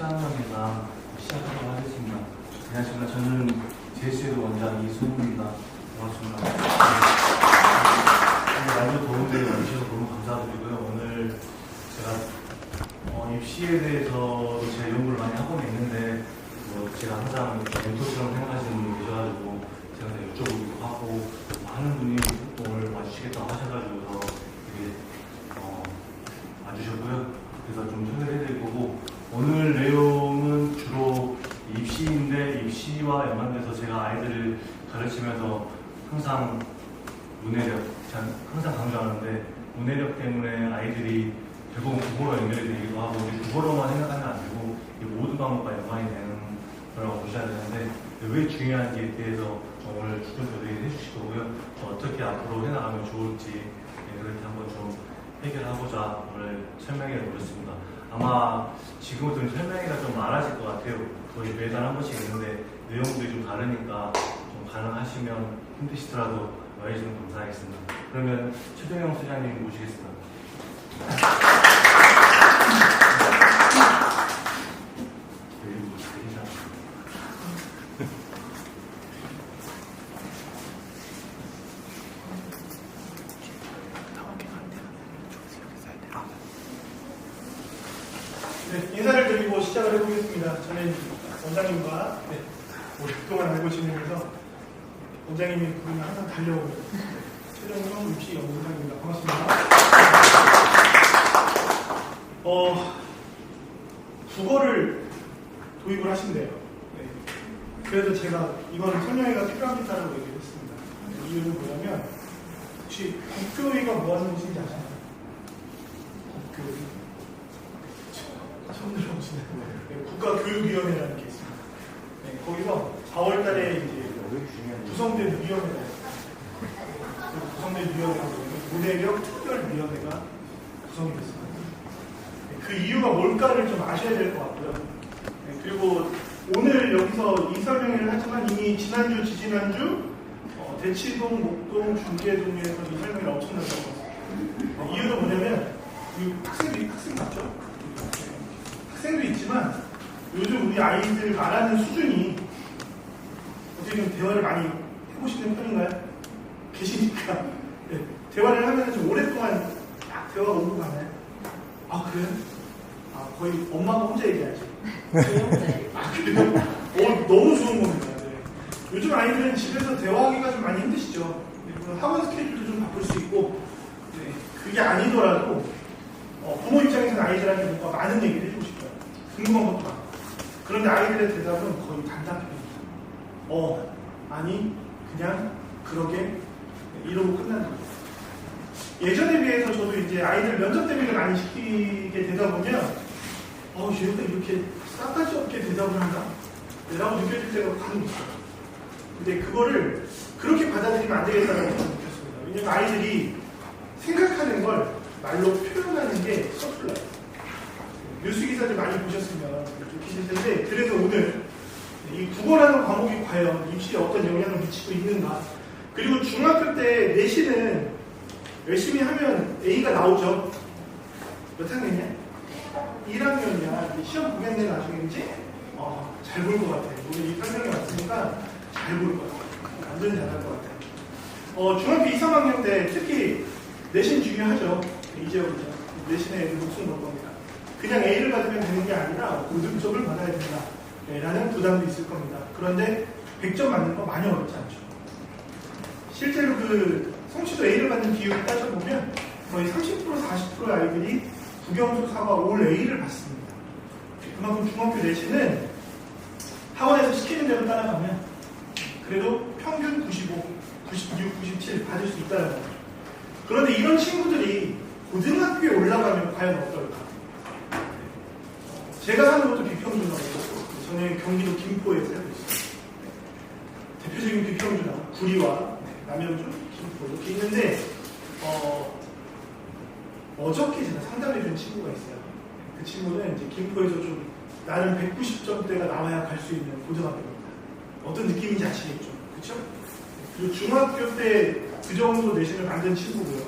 시간입니다. 시작하도록 하겠습니다. 안녕하십니까. 저는 JSL 원장 이승우입니다. 반갑습니다. 날도 더운데 와주셔서 너무 감사드리고요. 오늘 제가 입시에 대해서 제가 연구를 많이 하고 있는데 제가 항상 멘토처럼 생각하시는 분이 계셔가지고 제가 여쭤보기도 하고 많은 분이 오늘 와주시겠다고 하셔가지고 더 되게 와주셨고요. 그래서 좀 소개를 해드릴 거고, 오늘 내용은 주로 입시인데 입시와 연관돼서 제가 아이들을 가르치면서 항상 문해력, 제가 항상 강조하는데 문해력 때문에 아이들이 결국은 국어로 연결이 되기도 하고, 국어로만 생각하면 안 되고 모든 과목과 연관이 되는 거라고 보셔야 되는데, 왜 중요한지에 대해서 오늘 주변 교수님이 해주실 거고요. 어떻게 앞으로 해나가면 좋을지 그렇게 한번 좀 해결하고자 오늘 설명해 보겠습니다. 아마 지금부터는 설명회가 좀 많아질 것 같아요. 거의 매달 한 번씩 있는데 내용들이 좀 다르니까 좀 가능하시면 힘드시더라도 와주시면 감사하겠습니다. 그러면 최동영 소장님 모시겠습니다. 네, 인사를 드리고 시작을 해보겠습니다. 저는 원장님과 오랫동안 알고 지내면서 원장님이 부르면 항상 달려오는 최종용 입시 연구원장입니다. 반갑습니다. 국어를 도입을 하신대요. 네. 그래서 제가 이건 설명회가 필요합니다라고 얘기를 했습니다. 이유는 뭐냐면, 혹시 국교위가 뭐 하는 곳인지 아시나요? 국교위. 처음 들어보시네요. 국가교육위원회라는 게 있습니다. 네, 거기서 4월달에 이제 구성된 위원회가 문해력 특별위원회가 구성이 됐습니다. 네, 그 이유가 뭘까를 좀 아셔야 될 것 같고요. 네, 그리고 오늘 여기서 이 설명회를 하지만 이미 지난주, 지지난주 대치동, 목동, 중계동에서 이 설명회를 엄청나게 하고 이유는 뭐냐면 학생 맞죠? 학생도 있지만 요즘 우리 아이들 말하는 수준이 어떻게 좀 대화를 많이 해보시는 편인가요? 계시니까 네. 대화를 하면 좀 오랫동안 딱 대화가 오고 가나요? 아 그래요? 아 거의 엄마가 혼자 얘기하지. 아 그래요? 너무 좋은 겁니다. 네. 요즘 아이들은 집에서 대화하기가 좀 많이 힘드시죠. 네. 학원 스케줄도 좀 바쁠 수 있고 네. 그게 아니더라도 부모 입장에서는 아이들한테 뭔가 많은 얘기를 해주고 싶어요. 궁금한 것도 많고. 그런데 아이들의 대답은 거의 단답형입니다. 아니, 그냥, 그러게, 이러고 끝나는 거예요. 예전에 비해서 저도 이제 아이들 면접 대비를 많이 시키게 되다 보면, 얘가 이렇게 싸가지 없게 대답을 한다? 라고 느껴질 때가 간혹 있어요. 근데 그거를 그렇게 받아들이면 안 되겠다고 느꼈습니다. 왜냐면 아이들이 생각하는 걸 말로 표현하는 게 서툴러요. 뉴스 기사들 많이 보셨으면 느끼실 텐데, 그래서 오늘 이 국어라는 과목이 과연 입시에 어떤 영향을 미치고 있는가, 그리고 중학교 때 내신은 열심히 하면 A가 나오죠. 몇 학년이야? 1학년이야. 시험 보겠네 나중에 이제 잘 볼 것 같아요. 오늘 이 설명이 왔으니까 잘 볼 것 같아요. 완전히 잘할 것 같아요. 중학교 2, 3학년 때 특히 내신 중요하죠. 이제부터 내신에 목숨 걸 겁니다. 그냥 A를 받으면 되는 게 아니라 고등점을 받아야 된다 라는 부담도 있을 겁니다. 그런데 100점 맞는 거 많이 어렵지 않죠. 실제로 그 성취도 A를 받는 비율을 따져보면 거의 30% 40%의 아이들이 국영수 4과 올 A를 받습니다. 그만큼 중학교 내신은 학원에서 시키는 대로 따라가면 그래도 평균 95, 96, 97 받을 수 있다는 거죠. 그런데 이런 친구들이 고등학교에 올라가면 과연 어떨까? 제가 사는 것도 비평준하고 저는 경기도 김포에 살고 있어요. 대표적인 비평준하 구리와 남양주, 김포 이렇게 있는데 어저께 제가 상담해준 친구가 있어요. 그 친구는 이제 김포에서 좀 나름 190점대가 나와야 갈 수 있는 고등학교입니다. 어떤 느낌인지 아시겠죠? 그렇죠? 그리고 중학교 때 그 정도 내신을 만든 친구고요.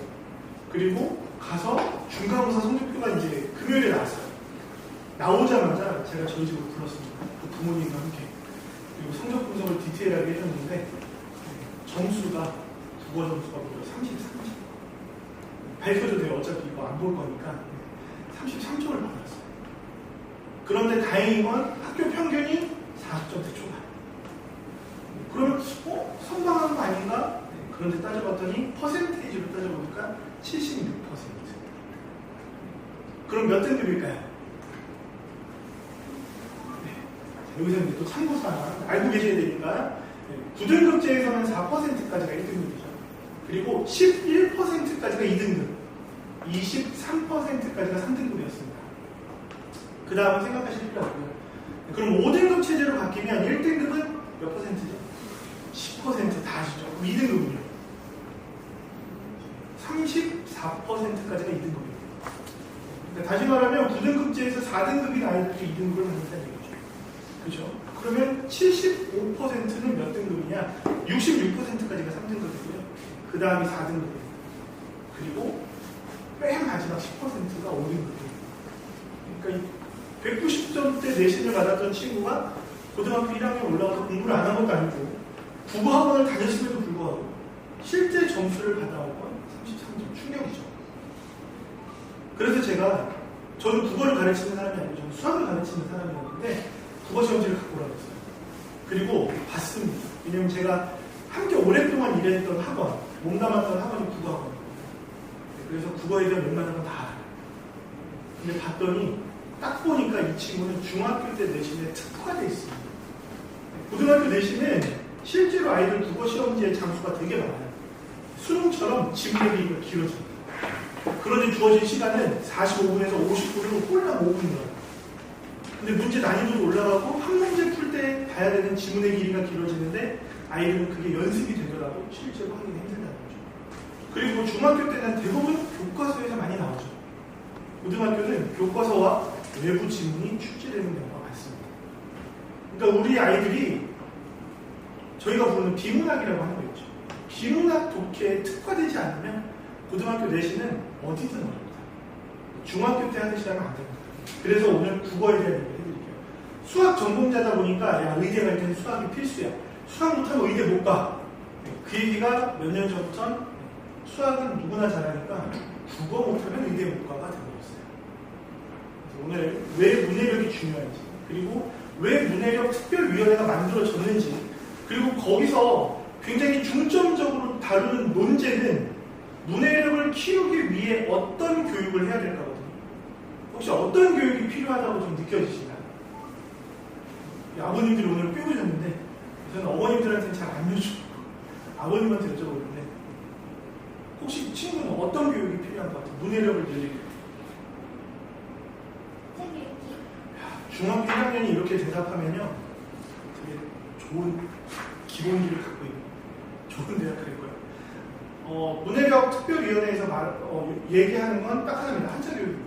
그리고 가서 중간고사 성적표가 이제 금요일에 나왔어요. 나오자마자 제가 저희 집으로 불렀습니다. 그 부모님과 함께. 그리고 성적 분석을 디테일하게 해줬는데 점수가 국어 점수가 무려 33점. 밝혀도 돼요. 어차피 이거 안 볼 거니까 33점을 받았어요. 그런데 다행인 건 학교 평균이 40점대 초반. 그러면 선방한 거 아닌가? 그런데 따져봤더니 퍼센테이지로 따져보니까 76%. 그럼 몇 등급일까요? 여기서 이제 또 참고사항 알고 계셔야 되니까 9등급제에서는 4%까지가 1등급이죠. 그리고 11%까지가 2등급, 23%까지가 3등급이었습니다. 그 다음은 생각하실 필요 없고요. 그럼 5등급 체제로 바뀌면 1등급은 몇 퍼센트죠? 10% 다 아시죠? 2등급은요? 34%까지가 2등급입니다. 그러니까 다시 말하면 9등급제에서 4등급인 아이들이 2등급을 받는다는 얘기죠. 그죠? 그러면 75%는 몇 등급이냐? 66%까지가 3등급이고요. 그 다음이 4등급이에요. 그리고 맨 마지막 10%가 5등급이에요. 그러니까 190점대 내신을 받았던 친구가 고등학교 1학년 올라가서 공부를 안 한 것도 아니고 국어학원을 다녔음에도 불구하고 실제 점수를 받아온 건 33점. 충격이죠. 그래서 저는 국어를 가르치는 사람이 아니고 저는 수학을 가르치는 사람이었는데 국어 시험지를 갖고 오라고 했어요. 그리고 봤습니다. 왜냐면 제가 함께 오랫동안 일했던 학원, 몸담았던 학원이 국어학원이에요. 그래서 국어에 대한 웬만한 건 다 알아요. 근데 봤더니 딱 보니까 이 친구는 중학교 때 내신에 특화가 돼 있습니다. 고등학교 내신은 실제로 아이들 국어 시험지의 장수가 되게 많아요. 수능처럼 지문대비가 길어집니다. 그런데 주어진 시간은 45분에서 50분으로 꼴랑 5분이에요. 근데 문제 난이도도 올라가고 한 문제 풀 때 봐야 되는 지문의 길이가 길어지는데 아이들은 그게 연습이 되더라도 실제로 하기는 힘들다는 거죠. 그리고 중학교 때는 대부분 교과서에서 많이 나오죠. 고등학교는 교과서와 외부 지문이 출제되는 경우가 많습니다. 그러니까 우리 아이들이 저희가 부르는 비문학이라고 하는 거 있죠. 비문학 독해에 특화되지 않으면 고등학교 내신은 어디든 어렵다. 중학교 때 하듯이 하면 안 됩니다. 그래서 오늘 국어에 대한 얘기를 해드릴게요. 수학 전공자다 보니까 야 의대 갈 때는 수학이 필수야. 수학 못하면 의대 못 가. 그 얘기가 몇 년 전부터 수학은 누구나 잘하니까 국어 못하면 의대 못 가가 되어버렸어요. 오늘 왜 문해력이 중요한지, 그리고 왜 문해력 특별위원회가 만들어졌는지, 그리고 거기서 굉장히 중점적으로 다루는 논제는 문해력을 키우기 위해 어떤 교육을 해야 될까거든요. 혹시 어떤 교육이 필요하다고 좀 느껴지시나요? 아버님들이 오늘 빼오셨는데 저는 어머님들한테는 잘 안 여쭤보고 아버님한테 여쭤보는데 혹시 친구는 어떤 교육이 필요한 것 같아요? 문해력을 늘리기. 중학교 1학년이 이렇게 대답하면요, 되게 좋은 기본기를 갖고 있는 좋은 대학 갈 거예요. 문해력 특별위원회에서 얘기하는 건 딱 하나입니다. 한자 교육입니다.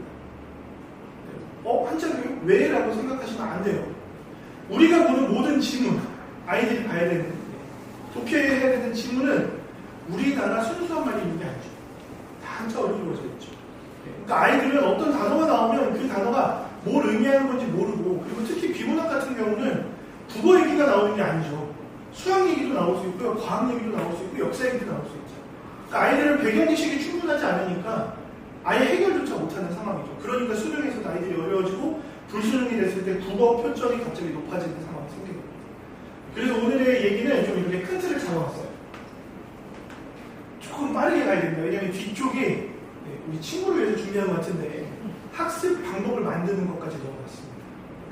한자 교육? 왜? 라고 생각하시면 안 돼요. 우리가 보는 모든 지문, 아이들이 봐야 되는, 독해해야 되는 지문은 우리나라 순수한 말이 있는 게 아니죠. 다 한자어로 이루어져 있죠. 그러니까 아이들은 어떤 단어가 나오면 그 단어가 뭘 의미하는 건지 모르고, 그리고 특히 비문학 같은 경우는 국어 얘기가 나오는 게 아니죠. 수학 얘기도 나올 수 있고요, 과학 얘기도 나올 수 있고, 역사 얘기도 나올 수 있죠. 그러니까 아이들은 배경 지식이 충분하지 않으니까 아예 해결조차 못하는 상황이죠. 그러니까 수능에서도 아이들이 어려워지고 불수능이 됐을 때 국어 표점이 갑자기 높아지는 상황이 생기는 겁니다. 그래서 오늘의 얘기는 좀 이렇게 큰 틀을 잡아왔어요. 조금 빠르게 가야 됩니다. 왜냐하면 뒤쪽에 우리 친구를 위해서 준비한 것 같은데 학습 방법을 만드는 것까지 넣어놨습니다.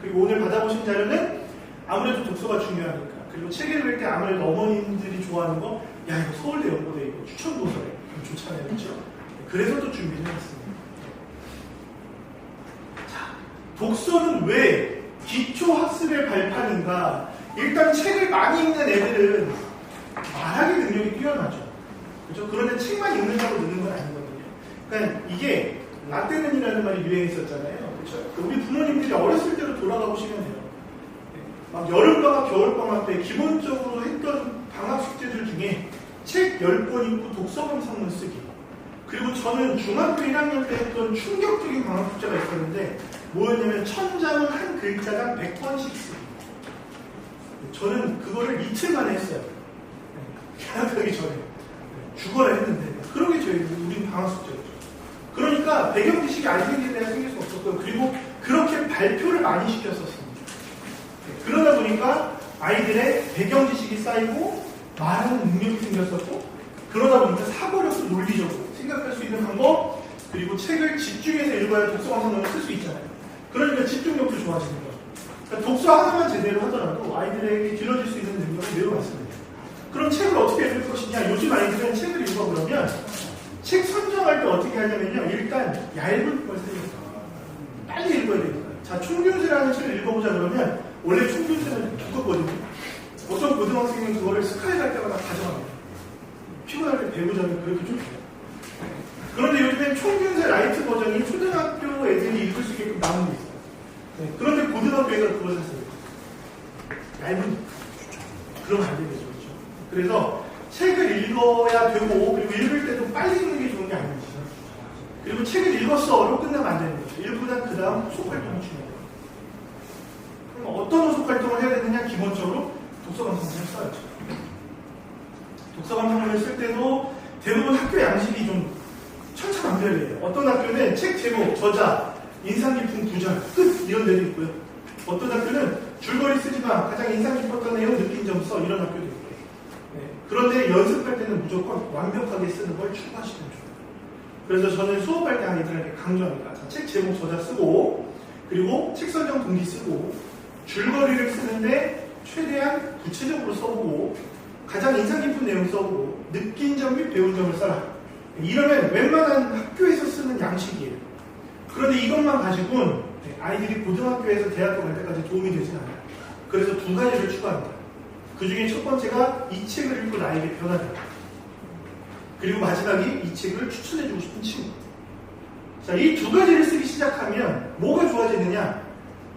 그리고 오늘 받아보신 자료는 아무래도 독서가 중요하니까, 그리고 책을 읽을 때 아무래도 어머님들이 좋아하는 거, 야 이거 서울대 연고대 이거 추천 도서래, 좋잖아요, 그렇죠? 그래서 또 준비를 해봤습니다. 자, 독서는 왜 기초 학습의 발판인가? 일단 책을 많이 읽는 애들은 말하기 능력이 뛰어나죠. 그렇죠? 그런데 책만 읽는다고 느는 건 아니거든요. 그러니까 이게 라떼는이라는 말이 유행했었잖아요. 그렇죠? 우리 부모님들이 어렸을 때로 돌아가 보시면 돼요. 막 여름방학, 겨울방학 때 기본적으로 했던 방학 숙제들 중에 책 10권 읽고 독서감 상문 쓰기. 그리고 저는 중학교 1학년 때 했던 충격적인 방학 숙제가 있었는데 뭐였냐면 천장은 한 글자당 100번씩 쓰기. 저는 그거를 이틀 만에 했어요. 계약하기 전에. 죽어라 했는데. 그런 게 우린 방학 숙제였죠. 그러니까 배경 지식이 안 생길 때가 생길 수 없었고요. 그리고 그렇게 발표를 많이 시켰었습니다. 그러다 보니까 아이들의 배경 지식이 쌓이고 말하는 능력이 생겼었고, 그러다 보니까 사고력도 논리적으로 생각할 수 있는 방법, 그리고 책을 집중해서 읽어야 독서 감상력을 쓸 수 있잖아요. 그러니까 집중력도 좋아지는 거예요. 그러니까 독서 하나만 제대로 하더라도 아이들에게 길러질 수 있는 능력이 매우 많습니다. 그럼 책을 어떻게 읽을 것이냐? 요즘 아이들은 책을 읽어 그러면 책 선정할 때 어떻게 하냐면요. 일단 얇은 걸 선택해요. 빨리 읽어야 됩니다. 자, 총균세라는 책을 읽어보자 그러면 원래 총균세는 두껍거든요. 어떤 고등학생은 그거를 스카이 갈 때마다 가져갑니다. 피곤할 때 배우자면 그렇게 좀 돼요. 그런데 요즘엔 총균세 라이트 버전이 초등학교 애들이 읽을 수 있게끔 나오는 게 있어요. 네, 그런데 고등학교에서 그걸 샀어요. 얇은 그러면 안 되겠죠. 그렇죠? 그래서 책을 읽어야 되고, 그리고 읽을 때도 빨리 읽는 게 좋은 게 아니죠. 그리고 책을 읽었어로 끝나면 안 되는 거죠. 읽고난 그 다음 후속 활동을 중요해요. 그럼 어떤 후속 활동을 해야 되느냐? 기본적으로 독서 감상문을 써야죠. 독서 감상문을 쓸 때도 대부분 학교 양식이 좀 천차만별이에요. 어떤 학교는 책 제목, 저자, 인상 깊은 구절, 끝 이런 데도 있고요. 어떤 학교는 줄거리 쓰지 마, 가장 인상 깊었던 내용, 느낀 점 써, 이런 학교도 있고요. 네. 그런데 연습할 때는 무조건 완벽하게 쓰는 걸 추구하시면 좋아요. 그래서 저는 수업할 때 아이들에게 강조합니다. 자, 책 제목, 저자 쓰고, 그리고 책 선정 동기 쓰고, 줄거리를 쓰는데 최대한 구체적으로 써보고, 가장 인상 깊은 내용 써보고, 느낀 점 및 배운 점을 써라. 이러면 웬만한 학교에서 쓰는 양식이에요. 그런데 이것만 가지고는 아이들이 고등학교에서 대학교 갈 때까지 도움이 되진 않아요. 그래서 두 가지를 추구합니다. 그 중에 첫 번째가 이 책을 읽고 나에게 변화다. 그리고 마지막이 이 책을 추천해주고 싶은 친구. 자, 이 두 가지를 쓰기 시작하면 뭐가 좋아지느냐?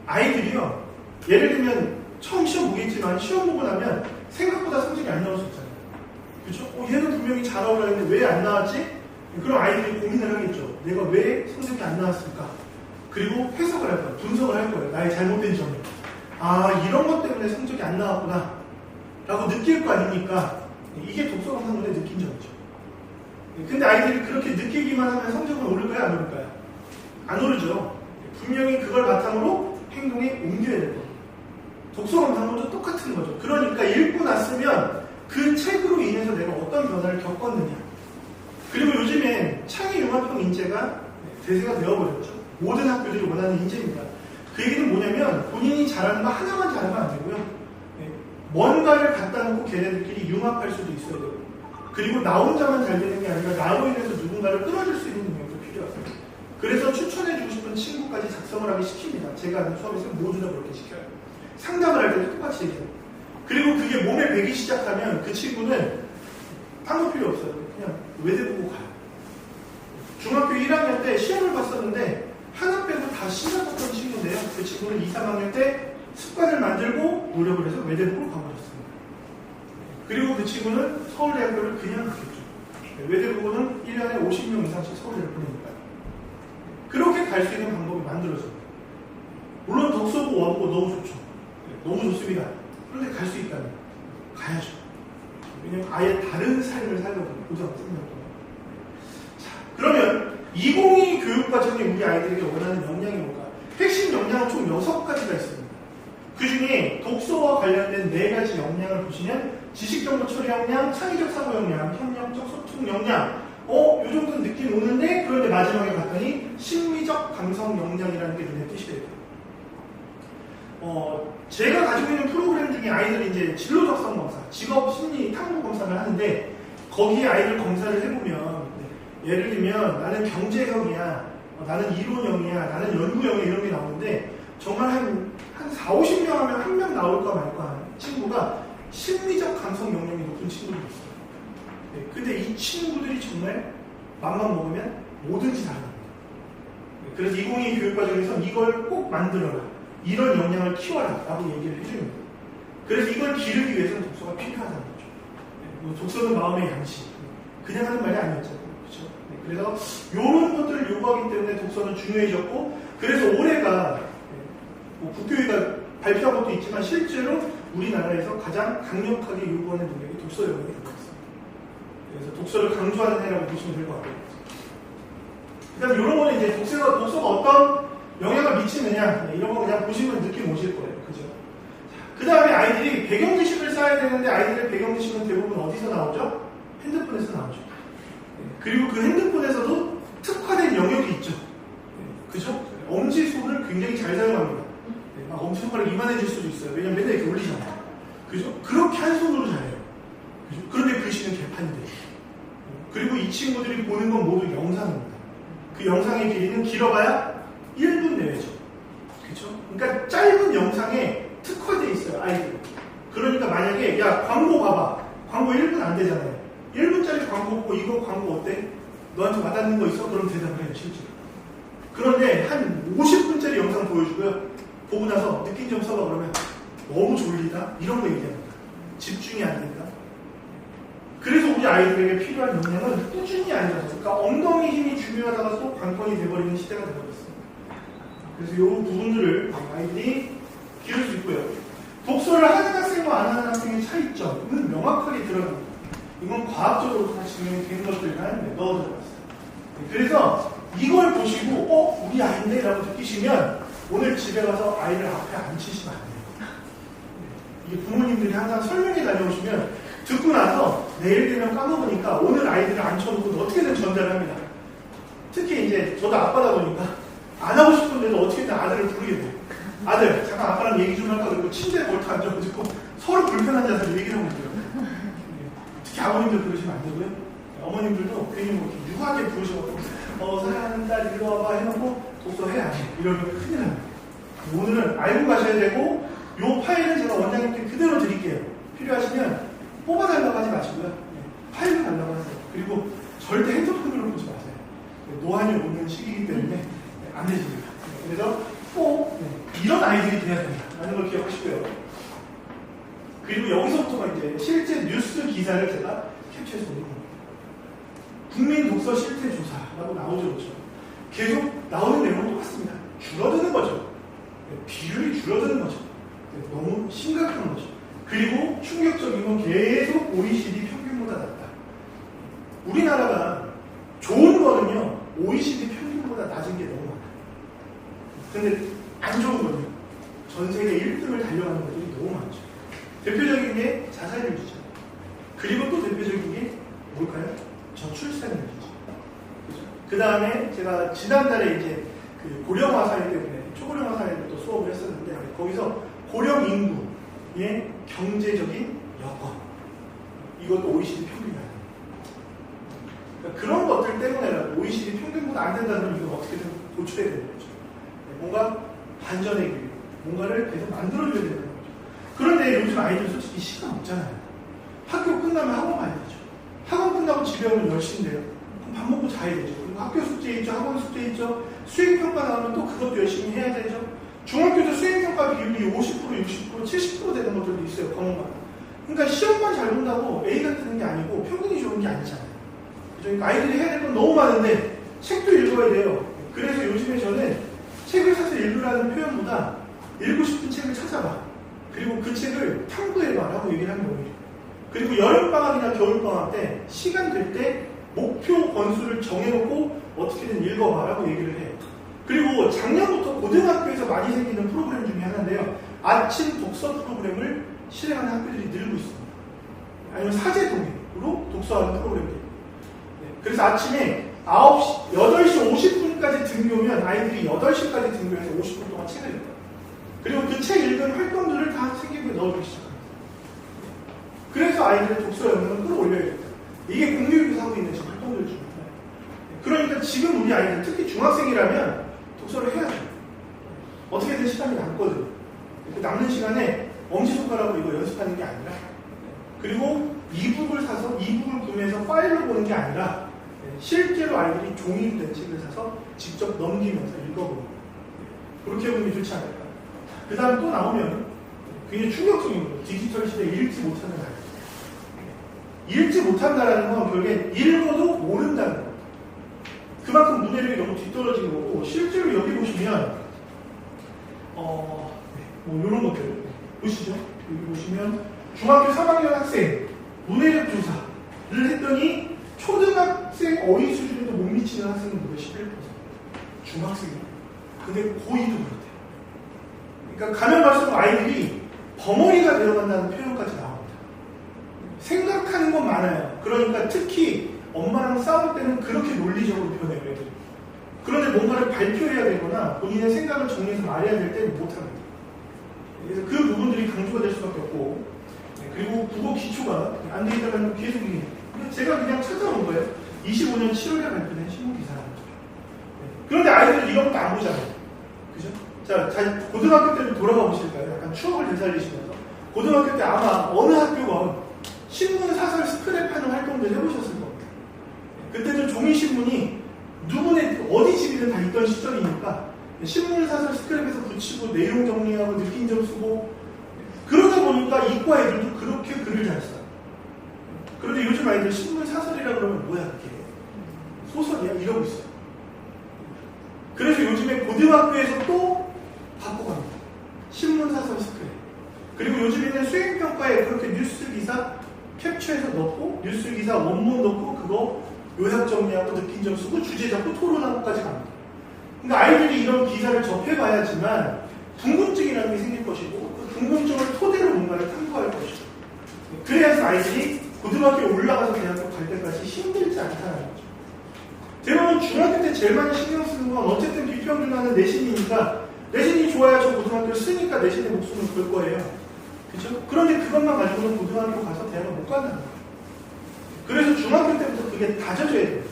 아이들이요. 예를 들면 처음 시험 보겠지만 시험 보고 나면 생각보다 성적이 안 나올 수 있잖아요. 그렇죠? 얘는 분명히 잘 나오려 했는데 왜 안 나왔지? 그럼 아이들이 고민을 하겠죠. 내가 왜 성적이 안 나왔을까? 그리고 해석을 할 거예요. 분석을 할 거예요. 나의 잘못된 점을. 아, 이런 것 때문에 성적이 안 나왔구나. 라고 느낄 거 아닙니까? 이게 독서 감상문의 느낀 점이죠. 근데 아이들이 그렇게 느끼기만 하면 성적은 오를까요? 안 오를까요? 안 오르죠. 분명히 그걸 바탕으로 행동에 옮겨야 될 겁니다. 독서 감상문도 똑같은 거죠. 그러니까 읽고 났으면 그 책으로 인해서 내가 어떤 변화를 겪었느냐. 그리고 요즘엔 창의융합형 인재가 대세가 되어버렸죠. 모든 학교들이 원하는 인재입니다. 그 얘기는 뭐냐면 본인이 잘하는 거 하나만 잘하면 안 되고요. 뭔가를 갖다 놓고 걔네들끼리 융합할 수도 있어야 되고, 그리고 나 혼자만 잘 되는 게 아니라 나로 인해서 누군가를 끌어줄 수 있는 능력도 필요합니다. 그래서 추천해주고 싶은 친구까지 작성을 하게 시킵니다. 제가 하는 수업에서 모두 다 그렇게 시켜요. 상담을 할 때도 똑같이 얘기해요. 그리고 그게 몸에 배기 시작하면 그 친구는 딴 거 필요 없어요. 그냥 외대 보고 가요. 중학교 1학년 때 시험을 봤었는데 하나 빼고 다 시작 봤던 친구인데요. 그 친구는 2, 3학년 때 습관을 만들고 노력을 해서 외대부로 가버렸습니다. 그리고 그 친구는 서울대학교를 그냥 갔겠죠. 외대부고는 1년에 50명 이상씩 서울대를 보내니까요. 그렇게 갈 수 있는 방법이 만들어집니다. 물론 독서고 원고 너무 좋죠. 너무 좋습니다. 그런데 갈 수 있다면 가야죠. 왜냐면 아예 다른 삶을 살거든요. 고등학교 3년 동안. 자, 그러면 2022 교육과정에 우리 아이들에게 원하는 역량이 뭘까? 핵심 역량은 총 6가지가 있습니다. 그 중에 독서와 관련된 4가지 역량을 보시면 지식정보 처리 역량, 창의적 사고 역량, 협력적 소통 역량. 요 정도는 느낌 오는데, 그런데 마지막에 갔더니 심리적 감성 역량이라는 게 눈에 띄시게 돼요. 제가 가지고 있는 프로그램 중에 아이들이 이제 진로적성 검사, 직업 심리 탐구 검사를 하는데, 거기에 아이들 검사를 해보면, 예를 들면 나는 경제형이야, 나는 이론형이야, 나는 연구형이야, 이런 게 나오는데, 정말 한 4, 50명 하면 한 명 나올까 말까 하는 친구가 심리적 감성 역량이 높은 친구들이 있어요. 근데 이 친구들이 정말 맘만 먹으면 뭐든지 다 합니다. 그래서 2022 교육과정에서 이걸 꼭 만들어라. 이런 역량을 키워라. 라고 얘기를 해줍니다. 그래서 이걸 기르기 위해서는 독서가 필요하다는 거죠. 독서는 마음의 양식. 그냥 하는 말이 아니었잖아요. 그렇죠? 그래서 이런 것들을 요구하기 때문에 독서는 중요해졌고, 그래서 올해가 뭐 국교회가 발표한 것도 있지만 실제로 우리나라에서 가장 강력하게 요구하는 능력이 독서 영역이 되고 있습니다. 그래서 독서를 강조하는 해라고 보시면 될 것 같아요. 그다음 이런 거는 이제 독서가 어떤 영향을 미치느냐, 이런 거 그냥 보시면 느낌 오실 거예요. 그죠? 그 다음에 아이들이 배경 지식을 쌓아야 되는데, 아이들의 배경 지식은 대부분 어디서 나오죠? 핸드폰에서 나오죠. 그리고 그 핸드폰에서도 특화된 영역이 있죠. 그죠? 엄지손을 굉장히 잘 사용합니다. 막 엄지손가락이 이만해질 수도 있어요. 왜냐면 맨날 이렇게 올리잖아요. 그죠? 그렇게 한 손으로 잘해요. 그죠? 그런데 글씨는 개판이 돼요. 그리고 이 친구들이 보는 건 모두 영상입니다. 그 영상의 길이는 길어봐야 1분 내외죠. 그죠? 그러니까 짧은 영상에 특화되어 있어요, 아이들. 그러니까 만약에, 야, 광고 봐봐. 광고 1분 안 되잖아요. 1분짜리 광고 보고 이거 광고 어때? 너한테 와닿는 거 있어? 그럼 대답을 해요, 실제로. 그런데 한 50분짜리 영상 보여주고요. 보고 나서 느낀 점 써봐 그러면 너무 졸리다? 이런 거 얘기합니다. 집중이 안 된다. 그래서 우리 아이들에게 필요한 역량은 꾸준히 앉아서, 그러니까 엉덩이 힘이 중요하다가 또 관건이 돼버리는 시대가 되어버렸습니다. 그래서 이 부분들을 아이들이 기를 수 있고요. 독서를 하는 학생과 안 하는 학생의 차이점은 명확하게 드러납니다. 이건 과학적으로 다 증명된 것들만 넣어 들어갔어요. 그래서 이걸 보시고 우리 아이인데? 라고 느끼시면 오늘 집에 가서 아이를 앞에 앉히시면 안 돼요. 이게 부모님들이 항상 설명회 다녀오시면 듣고 나서 내일 되면 까먹으니까 오늘 아이들을 앉혀놓고 어떻게든 전달을 합니다. 특히 이제 저도 아빠다 보니까 안 하고 싶은데도 어떻게든 아들을 부르게 돼요. 아들, 잠깐 아빠랑 얘기 좀 할까? 그리고 침대에 걸터 앉아가지고 서로 불편한 자세로 얘기를 하고 있더라고요. 특히 아버님들 그러시면 안 되고요. 어머님들도 괜히 뭐 이렇게 유하게 부르셔가지고 사랑하는 딸 이리 와봐 해놓고 독서해야지. 이러면 큰일 납니다. 오늘은 알고 가셔야 되고, 요 파일은 제가 원장님께 그대로 드릴게요. 필요하시면 뽑아달라고 하지 마시고요. 파일을 달라고 하세요. 그리고 절대 핸드폰으로 보지 마세요. 노안이 오는 시기이기 때문에 안 되십니다. 그래서 꼭 이런 아이들이 돼야 된다 라는 걸 기억하시고요. 그리고 여기서부터가 이제 실제 뉴스 기사를 제가 캡처해서 올린 겁니다. 국민 독서 실태 조사라고 나오죠. 그렇죠? 계속 나오는 내용은 똑같습니다. 줄어드는 거죠. 비율이 줄어드는 거죠. 너무 심각한 거죠. 그리고 충격적인 건 계속 OECD 평균보다 낮다. 우리나라가 좋은 거는요, OECD 평균보다 낮은 게 너무 많아요. 근데 안 좋은 거는 전 세계 1등을 달려가는 것들이 너무 많죠. 대표적인 게 자살률이죠. 그리고 또 대표적인 게 뭘까요? 저출산율이죠. 그 다음에 제가 지난달에 이제 그 고령화 사회 때문에 초고령화 사회를 또 수업을 했었는데, 거기서 고령 인구의 경제적인 여건, 이것도 OECD 평균이 아니에요. 그러니까 그런 것들 때문에라도 OECD 평균보다 안 된다면 이건 어떻게든 고쳐야 되는 거죠. 뭔가 반전의 길, 뭔가를 계속 만들어줘야 되는 거죠. 그런데 요즘 아이들 솔직히 시간 없잖아요. 학교 끝나면 학원 가야 되죠. 학원 끝나고 집에 오면 10시인데요. 그럼 밥 먹고 자야 되죠. 그리고 학교 숙제 있죠. 학원 숙제 있죠. 수행평가 나오면 또 그것도 열심히 해야 되죠. 중학교도 수행평가 비율이 50%, 60%, 70% 되는 것들도 있어요. 과목마다. 그러니까 시험만 잘 본다고 A가 뜨는 게 아니고 평균이 좋은 게 아니잖아요. 그러니까 아이들이 해야 될 건 너무 많은데 책도 읽어야 돼요. 그래서 요즘에 저는 책을 사서 읽으라는 표현보다 읽고 싶은 책을 찾아봐. 그리고 그 책을 탐구해봐라고 얘기를 하는 거예요. 그리고 여름방학이나 겨울방학 때 시간 될 때 목표 권수를 정해놓고 어떻게든 읽어봐라고 얘기를 해요. 그리고 작년부터 고등학교에서 많이 생기는 프로그램 중에 하나인데요. 아침 독서 프로그램을 실행하는 학교들이 늘고 있습니다. 아니면 사제동으로 독서하는 프로그램들. 그래서 아침에 8시 50분까지 등교면 아이들이 8시까지 등교해서 50분 동안 책을 읽어요. 그리고 그 책 읽은 활동들을 다 책임에 넣어주기 시작합니다. 그래서 아이들의 독서 역량을 끌어올려야겠다. 이게 공교육에서 하고 있는 지금 활동들 중 하나예요. 그러니까 지금 우리 아이들, 특히 중학생이라면 독서를 해야죠. 어떻게든 시간이 남거든요. 남는 시간에 엄지손가락으로 이거 연습하는 게 아니라, 그리고 이북을 사서 이북을 구매해서 파일로 보는 게 아니라 실제로 아이들이 종이로 된 책을 사서 직접 넘기면서 읽어보는 거예요. 그렇게 보면 좋지 않을까. 그 다음 또 나오면 굉장히 충격적인 거예요. 디지털 시대에 읽지 못하는 아이들. 읽지 못한다라는 건 결국엔 읽어도 모른다는 거예요. 그만큼 문해력이 너무 뒤떨어진 거고, 실제로 여기 보시면 뭐 이런 것들 보시죠. 여기 보시면 중학교 3학년 학생 문해력 조사를 했더니 초등학생 어휘 수준에도 못 미치는 학생은 무려 11%. 중학생이에요. 근데 고2도 그렇대요. 그러니까 가면 갈수록 아이들이 벙어리가 되어간다는 표현까지 나옵니다. 생각하는 건 많아요. 그러니까 특히 엄마랑 싸울 때는 그렇게 논리적으로 표현해요, 애들이. 그런데 뭔가를 발표해야 되거나 본인의 생각을 정리해서 말해야 될 때는 못합니다. 그래서 그 부분들이 강조가 될 수밖에 없고, 그리고 국어 기초가 안 돼 있다면 계속 이게 제가 그냥 찾아온 거예요. 25년 7월에 발표된 신문기사라는 거죠. 그런데 아이들은 이런 것도 안 보잖아요. 그죠? 자, 고등학교 때로 돌아가 보실까요? 약간 추억을 되살리시면서. 고등학교 때 아마 어느 학교건 신문 사설 스크랩하는 활동들 해보셨을 겁니다. 그때는 종이신문이 누구네 어디 집이든 다 있던 시절이니까 신문 사설 스크랩에서 붙이고 내용 정리하고 느낀 점 쓰고, 그러다 보니까 이과 애들도 그렇게 글을 잘 써요. 그런데 요즘 아이들 신문 사설이라 그러면 뭐야 그게? 소설이야? 이러고 있어요. 그래서 요즘에 고등학교에서 또 바꿔갑니다. 신문 사설 스크랩. 그리고 요즘에는 수행평가에 그렇게 뉴스 기사 캡처해서 넣고, 뉴스 기사 원문 넣고, 그거 요약 정리하고 느낀 점 쓰고 주제 잡고 토론하고까지 갑니다. 그러니까 아이들이 이런 기사를 접해봐야지만 궁금증이라는 게 생길 것이고, 그 궁금증을 토대로 뭔가를 탐구할 것이고, 그래야지 아이들이 고등학교에 올라가서 대학교 갈 때까지 힘들지 않다는 거죠. 대부분 중학교 때 제일 많이 신경 쓰는 건 어쨌든 비평준화는 내신이니까, 내신이 좋아야 저 고등학교를 쓰니까 내신의 목숨을 걸 거예요. 그죠? 그런데 그것만 가지고는 고등학교 가서 대학을 못 간다는 거예요. 그래서 중학교 때부터 그게 다져져야 돼요.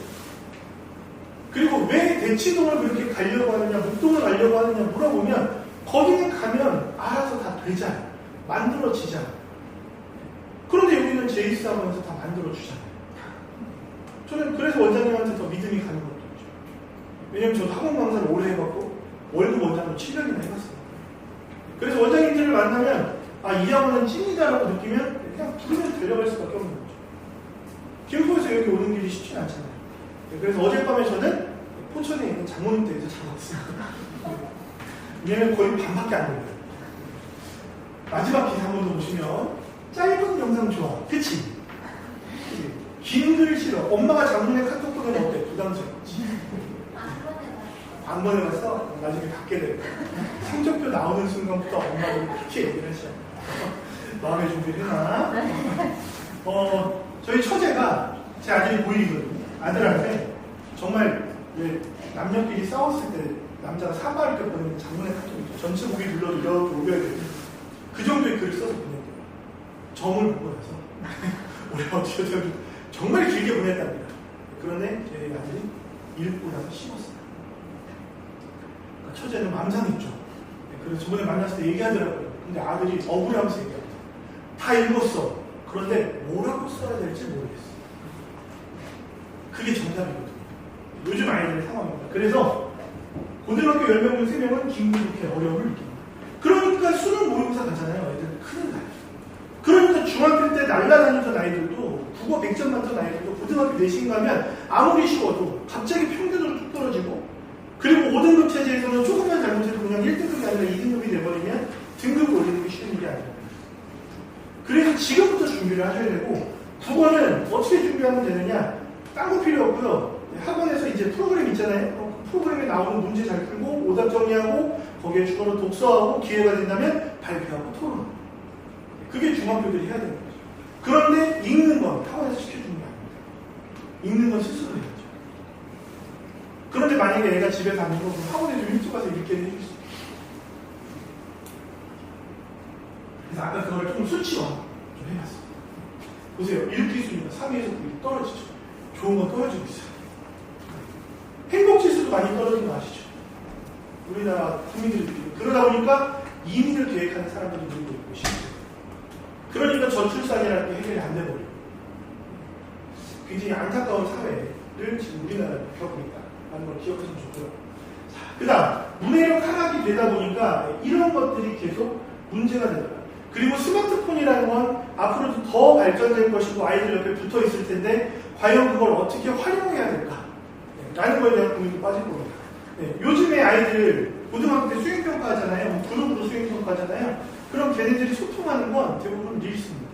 그리고 왜 대치동을 그렇게 가려고 하느냐, 목동을 가려고 하느냐 물어보면, 거기는 가면 알아서 다 되잖아요. 만들어지잖아요. 그런데 여기는 제1사관에서 다 만들어주잖아요. 저는 그래서 원장님한테 더 믿음이 가는 것도 있죠. 왜냐면 저도 학원 강사를 오래 해봤고, 월급 원장으로 7년이나 해봤어요. 그래서 원장님들을 만나면, 이 학원은 찐이다라고 느끼면 그냥 부르면 데려갈 수밖에 없는 거죠. 김포에서 여기 오는 길이 쉽지 않잖아요. 그래서 어젯밤에 저는 포천에 있는 장모님 댁에서 자봤어요. 왜냐면 거의 밤밖에 안 걸려요. 마지막 기사 한 번 더 보시면, 짧은 영상 좋아. 그치? 긴 글 싫어. 엄마가 장모님 카톡 보면 어때? 부담스럽지? 안 보내봤어? 나중에 받게 돼. 성적표 나오는 순간부터 엄마들이 그렇게 얘기를 하시죠. 마음의 준비를 해놔. 저희 처제가 제 아들이 고1이거든요. 아들한테 정말 왜 남녀끼리 싸웠을 때 남자가 사과할 때 보내는 장문의 카톡이죠. 전체 보기 눌러도 이렇게 올려야 돼요. 그 정도의 글을 써서 보냈대요. 점을 보고 나서 우리가 어떻게 되면 정말 길게 보냈답니다. 그런데 제 아들이 읽고 나서 씹었어요. 처제는 망상했죠. 그래서 저번에 만났을 때 얘기하더라고요. 근데 아들이 억울하면서 얘기합니다. 다 읽었어. 그런데 뭐라고 써야 될지 모르겠어. 그게 정답이거든요. 요즘 아이들의 상황입니다. 그래서 고등학교 10명 중 3명은 긴급하게 어려움을 느낍니다. 그러니까 수능 모의고사 가잖아요. 애들 큰일 나요. 그러니까 중학교 때 날라다니던 아이들도, 국어 100점 맞던 아이들도 고등학교 내신 가면 아무리 쉬워도 갑자기 평균으로 뚝 떨어지고, 그리고 5등급 체제에서는 조금만 잘못해도 그냥 1등급이 아니라 2등급이 돼버리면 등급을 올리는 게 쉬운 일이 아닙니다. 그래서 지금부터 준비를 하셔야 되고, 국어는 어떻게 준비하면 되느냐? 딴 거 필요 없고요. 학원에서 이제 프로그램 있잖아요. 그 프로그램에 나오는 문제 잘 풀고, 오답 정리하고, 거기에 주어로 독서하고, 기회가 된다면 발표하고 토론. 그게 중학교들이 해야 되는 거죠. 그런데 읽는 건 학원에서 시켜주는 게 아닙니다. 읽는 건 스스로 해야죠. 그런데 만약에 애가 집에서 안 읽고 학원에 좀 일찍 가서 읽게 해줄 수 있어요. 그래서 아까 그걸 좀 수치화 좀 해봤어요. 보세요. 읽기 순위가 3위에서 9위 떨어지죠. 좋은 건 떨어지고 있어요. 행복지수도 많이 떨어지는 거 아시죠? 우리나라 국민들이. 그러다 보니까 이민을 계획하는 사람들이 늘고 있고 싶어요. 그러니까 저출산이라는 게 해결이 안 돼버려요. 굉장히 안타까운 사회를 지금 우리나라에 겪고 있다는 걸 기억하시면 좋고요. 그 다음, 문해력 하락이 되다 보니까 이런 것들이 계속 문제가 되더라고요. 그리고 스마트폰이라는 건 앞으로도 더 발전될 것이고 아이들 옆에 붙어 있을 텐데 과연 그걸 어떻게 활용해야 될까? 라는 거에 대한 고민도 빠질 겁니다. 네, 요즘에 아이들 고등학교 때 수행평가 하잖아요. 뭐 그룹으로 수행평가 하잖아요. 그럼 걔네들이 소통하는 건 대부분 릴스입니다.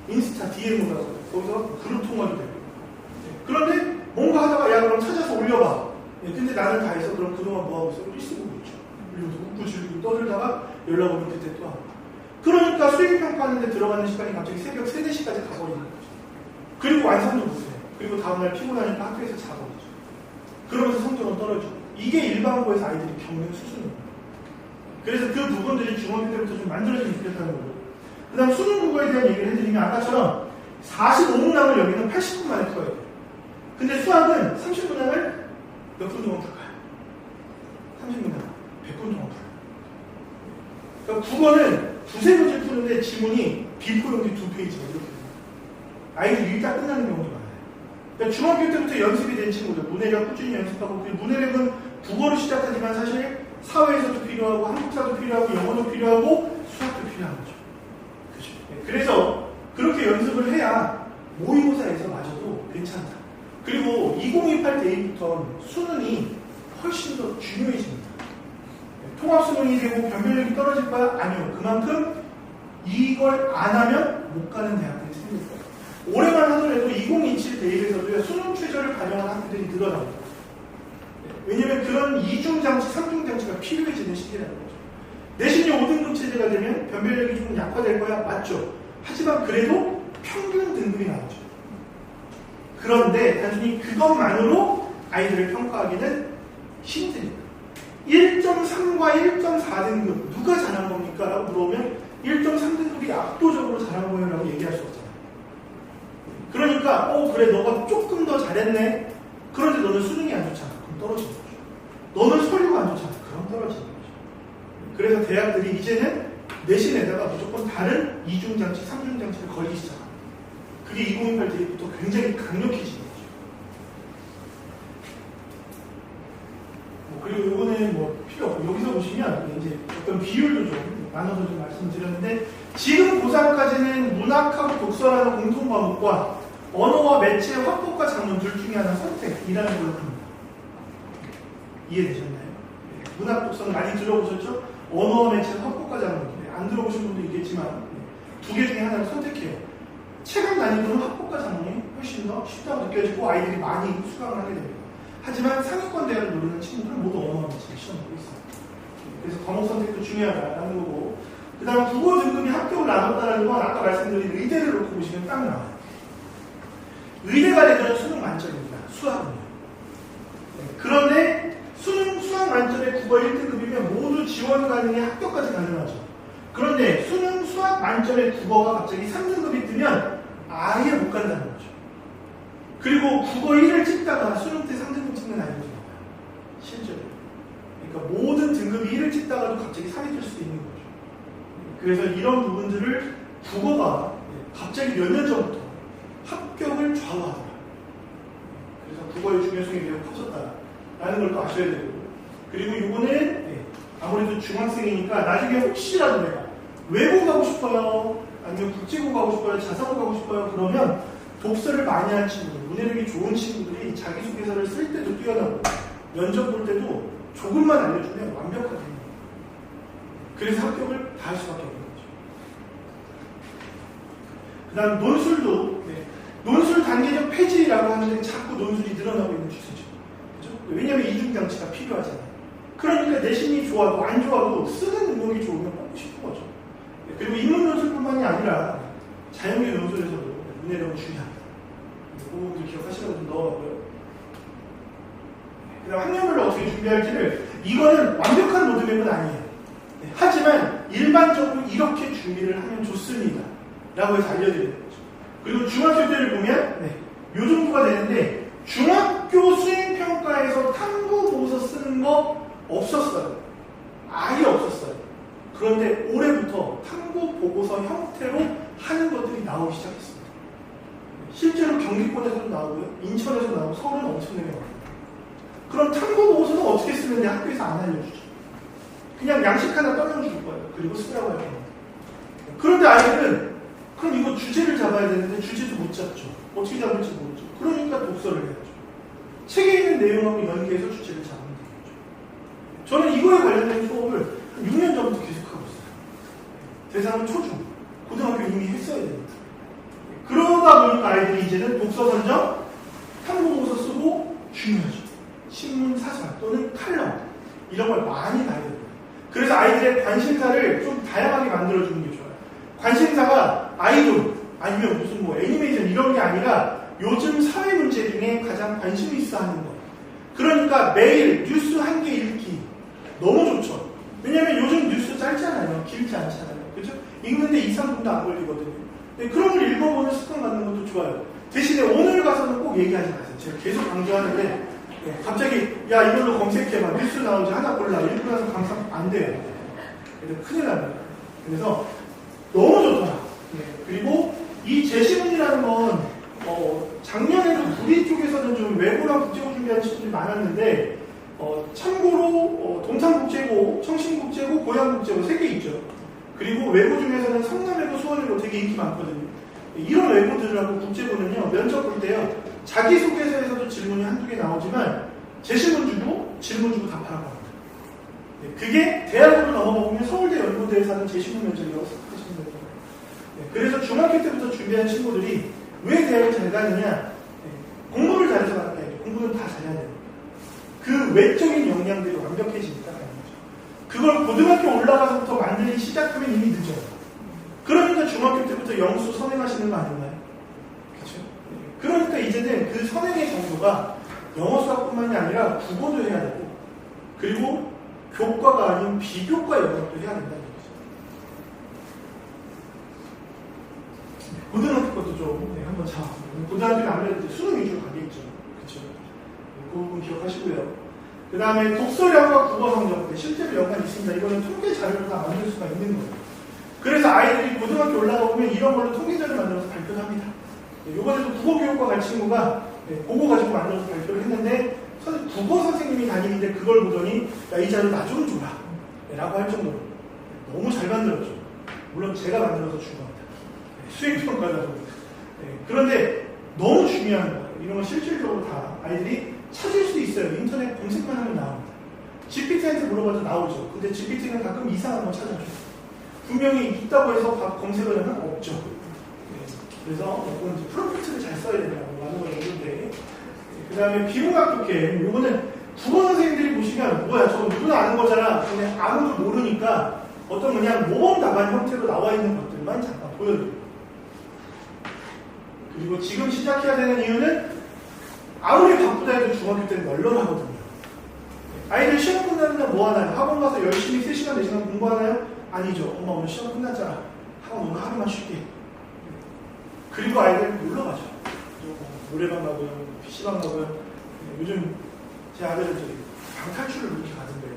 인스타 DM으로 거기서 그룹 통화도 되고. 네, 그런데 뭔가 하다가 야 그럼 찾아서 올려봐. 네, 근데 나는 다 해서 그럼 그동안 뭐하고 있어? 릴스 보고 있죠. 그리고 웃고 즐기고 떠들다가 연락 오면 그때 또 하고. 그러니까 수행평가하는데 들어가는 시간이 갑자기 새벽 3, 4시까지 가버리는 거죠. 그리고 완성도 못해요. 그리고 다음날 피곤하니까 학교에서 자버리죠. 그러면서 성적은 떨어지고. 이게 일반고에서 아이들이 겪는 수준입니다. 그래서 그 부분들이 중학교 때부터 좀 만들어지면 좋겠다는 거죠. 그 다음 수능 국어에 대한 얘기를 해드리면 아까처럼 45문항을 여기는 80분 만에 풀어야 돼요. 근데 수학은 30문항을 몇 분 동안 풀까요? 30문항 100분 동안 풀어요. 그러니까 국어는 두세 문제 푸는데 지문이 B4 용지 2페이지가 이렇게 돼요. 아이들이 읽다 끝나는 경우도 많아요. 그러니까 중학교 때부터 연습이 된 친구들, 문해력 꾸준히 연습하고, 그 문해력은 국어로 시작하지만 사실 사회에서도 필요하고, 한국사도 필요하고, 영어도 필요하고, 수학도 필요한 거죠. 그죠? 그래서 그렇게 연습을 해야 모의고사에서 맞아도 괜찮다. 그리고 2028 대입부터 수능이 훨씬 더 중요해집니다. 통합수능이 되고 변별력이 떨어질 거야? 아니요. 그만큼 이걸 안 하면 못 가는 대학들이 생길 거예요. 올해만 하더라도 2027 대입에서도 수능 최저를 반영한 학교들이 늘어납니다. 왜냐하면 그런 이중장치, 삼중장치가 필요해지는 시기라는 거죠. 내신이 5등급 체제가 되면 변별력이 조금 약화될 거야? 맞죠. 하지만 그래도 평균 등급이 나오죠. 그런데 단순히 그것만으로 아이들을 평가하기는 힘듭니다. 1.3과 1.4등급 누가 잘한 겁니까? 라고 물어보면 1.3등급이 압도적으로 잘한 거예요 라고 얘기할 수 없잖아요. 그러니까 그래 너가 조금 더 잘했네. 그런데 너는 수능이 안 좋잖아. 그럼 떨어지는 거죠. 너는 서류가 안 좋잖아. 그럼 떨어지는 거죠. 그래서 대학들이 이제는 내신에다가 무조건 다른 이중장치, 삼중장치를 걸기 시작합니다. 그게 2028 대입부터 굉장히 강력해지는 거죠. 그리고 이거는 필요 없고, 여기서 보시면 이제 어떤 비율도 좀 나눠서 좀 말씀드렸는데, 지금 고3까지는 문학하고 독서라는 공통 과목과 언어와 매체, 화법과 장문 둘 중에 하나 선택이라는 걸로 합니다. 이해되셨나요? 문학, 독서는 많이 들어보셨죠? 언어와 매체, 화법과 장문. 안 들어보신 분도 있겠지만 두 개 중에 하나를 선택해요. 체감 난이도는 화법과 장문이 훨씬 더 쉽다고 느껴지고 아이들이 많이 수강을 하게 됩니다. 하지만 상위권 대학을 노리는 친구들은 모두 언어와 매체를 시험을 하고 있습니다. 그래서 과목 선택도 중요하다는 거고, 그 다음 국어 등급이 학교를 나눴다는 건 아까 말씀드린 의대를 놓고 보시면 딱 나와요. 의대가 되면 수능 만점입니다. 수학은요. 그런데 수학 만점에 국어 1등급이면 모두 지원 가능해 합격까지 가능하죠. 그런데 수능 수학 만점에 국어가 갑자기 3등급이 뜨면 아예 못 간다는 거죠. 그리고 국어 1을 찍다가 수능 때 3등급 찍는 아이들이 나와요. 실제로. 그러니까 모든 등급이 1을 찍다가도 갑자기 3이 될 수도 있는 거죠. 그래서 이런 부분들을 국어가 갑자기 몇 년 전부터 합격을 좌우하더라. 그래서 국어의 중요성이 매우 커졌다라는 걸 또 아셔야 되고, 그리고 이거는 아무래도 중학생이니까 나중에 혹시라도 내가 외고 가고 싶어요, 아니면 국제고 가고 싶어요, 자사고 가고 싶어요, 그러면 독서를 많이 하는 친구들, 문해력이 좋은 친구들이 자기소개서를 쓸 때도 뛰어나고 면접 볼 때도 조금만 알려주면 완벽하게 됩니다. 그래서 합격을 다 할 수밖에 없는 거죠. 그 다음 논술도 논술 단계적 폐지라고 하는데 자꾸 논술이 늘어나고 있는 추세죠. 그렇죠? 왜냐하면 이중장치가 필요하잖아요. 그러니까 내신이 좋아도 안 좋아도 쓰는 능력이 좋으면 뽑고 싶은 거죠. 그리고 인문 논술뿐만이 아니라 자연계 논술에서도 문해력은 중요합니다. 그 부분들 기억하시라고 좀 넣어놓고요. 그 다음 학년별로 어떻게 준비할지를, 이거는 완벽한 로드맵은 아니에요. 하지만 일반적으로 이렇게 준비를 하면 좋습니다 라고 해서 알려드리는 거죠. 그리고 중학교 때를 보면 요 정도가 되는데, 중학교 수행평가에서 탐구보고서 쓰는 거 없었어요. 아예 없었어요. 그런데 올해부터 탐구보고서 형태로 하는 것들이 나오기 시작했습니다. 실제로 경기권에서도 나오고요, 인천에서 나오고, 서울은 엄청나게 많아요. 그럼 탐구보고서는 어떻게 쓰는데 학교에서 안 알려주죠. 그냥 양식 하나 떠넘줄 거예요. 그리고 쓰라고 할 겁니다. 그런데 아이들은 그럼 이거 주제를 잡아야 되는데 주제도 못 잡죠. 어떻게 잡을지 모르죠. 그러니까 독서를 해야죠. 책에 있는 내용하고 연계해서 주제를 잡는 거죠. 저는 이거에 관련된 수업을 한 6년 전부터 계속하고 있어요. 대상은 초중, 고등학교 이미 했어야 됩니다. 그러다 보니까 아이들이 이제는 독서 선정, 탐구보고서 쓰고 중요하죠. 신문 사설 또는 칼럼 이런 걸 많이 봐야 됩니다. 그래서 아이들의 관심사를 좀 다양하게 만들어주는 게 좋아요. 관심사가 아이돌 아니면 무슨 뭐 애니메이션 이런 게 아니라 요즘 사회 문제 중에 가장 관심이 있어 하는 것. 그러니까 매일 뉴스 한 개 읽기 너무 좋죠. 왜냐면 요즘 뉴스 짧잖아요. 길지 않잖아요. 그죠? 읽는데 2, 3분도 안 걸리거든요. 그런 걸 읽어보는 습관 갖는 것도 좋아요. 대신에 오늘 가서는 꼭 얘기하지 마세요. 제가 계속 강조하는데 갑자기 야 이걸로 검색해봐 뉴스 나오지 하나 골라 읽고 나서 감상 안 돼요. 큰일 납니다. 그래서 너무 좋더라. 그리고 이 제시문이라는 건 작년에는 우리 쪽에서는 좀 외고랑 국제고 준비하는 친구들이 많았는데 참고로 동탄국제고, 청신국제고, 고양국제고 3개 있죠. 그리고 외고 중에서는 성남외고, 수원외고 되게 인기 많거든요. 이런 외고들하고 국제고는요, 면접 볼 때요, 자기소개서에서도 질문이 한두 개 나오지만 제시문 주고 질문 주고 답하라고 합니다. 그게 대학으로 넘어가 보면 서울대 연고대에서 하는 제시문 면접이라고 생각하시면 됩니다. 그래서 중학교 때부터 준비한 친구들이 왜 대학을 잘 가느냐? 공부를 잘해서 가는 게 아니고 공부는 다 잘해야 돼요. 그 외적인 역량들이 완벽해지니까 가는 거죠. 그걸 고등학교 올라가서부터 만들기 시작하면 이미 늦어요. 그러니까 중학교 때부터 영수 선행하시는 거 아닌가요? 그렇죠? 그러니까 이제는 그 선행의 정도가 영어 수학뿐만이 아니라 국어도 해야 되고 그리고 교과가 아닌 비교과 영역도 해야 된다는 거죠. 고등학교 것도 좀 한번 잡아보세요. 고등학교는 아무래도 수능 위주로 가겠죠. 그렇죠? 그 부분 기억하시고요. 그 다음에 독서량과 국어 성적 실제로 연관이 있습니다. 이거는 통계 자료를 다 만들 수가 있는 거예요. 그래서 아이들이 고등학교 올라가 보면 이런 걸로 통계 자료 만들어서 발표를 합니다. 이번에도 국어교육과 갈 친구가 그거 가지고 만들어서 발표를 했는데 국어 선생님이 다니는데 그걸 보더니 야, 이 자료 나 좀 줘라 라고 할 정도로 너무 잘 만들었죠. 물론 제가 만들어서 준 겁니다. 수행평가라고. 그런데 너무 중요한 거예요. 이런 건 실질적으로 다 아이들이 찾을 수 있어요. 인터넷 검색만 하면 나옵니다. GPT한테 물어봐도 나오죠. 근데 GPT는 가끔 이상한 거 찾아줘요. 분명히 있다고 해서 검색을 하면 없죠. 그래서 이건 이제 프롬프트를 잘 써야 된다고 하는 거였는데 그 다음에 비문학독해. 이거는 국어 선생님들이 보시면 뭐야 저거 누구나 아는 거잖아. 근데 아무도 모르니까 어떤 그냥 모범 답안 형태로 나와 있는 것들만 잠깐 보여드려요. 그리고 지금 시작해야 되는 이유는 아무리 바쁘다 해도 중학교 때는 널널하거든요. 아이들 시험 끝나는 날 뭐 하나요? 학원 가서 열심히 3시간, 4시간 공부하나요? 아니죠. 엄마 오늘 시험 끝났잖아. 학원 오늘 하루만 쉴게. 그리고 아이들 놀러 가죠. 노래방 가고요, PC방 가고요. 요즘 제 아들은 저기 방탈출을 그렇게 가던데.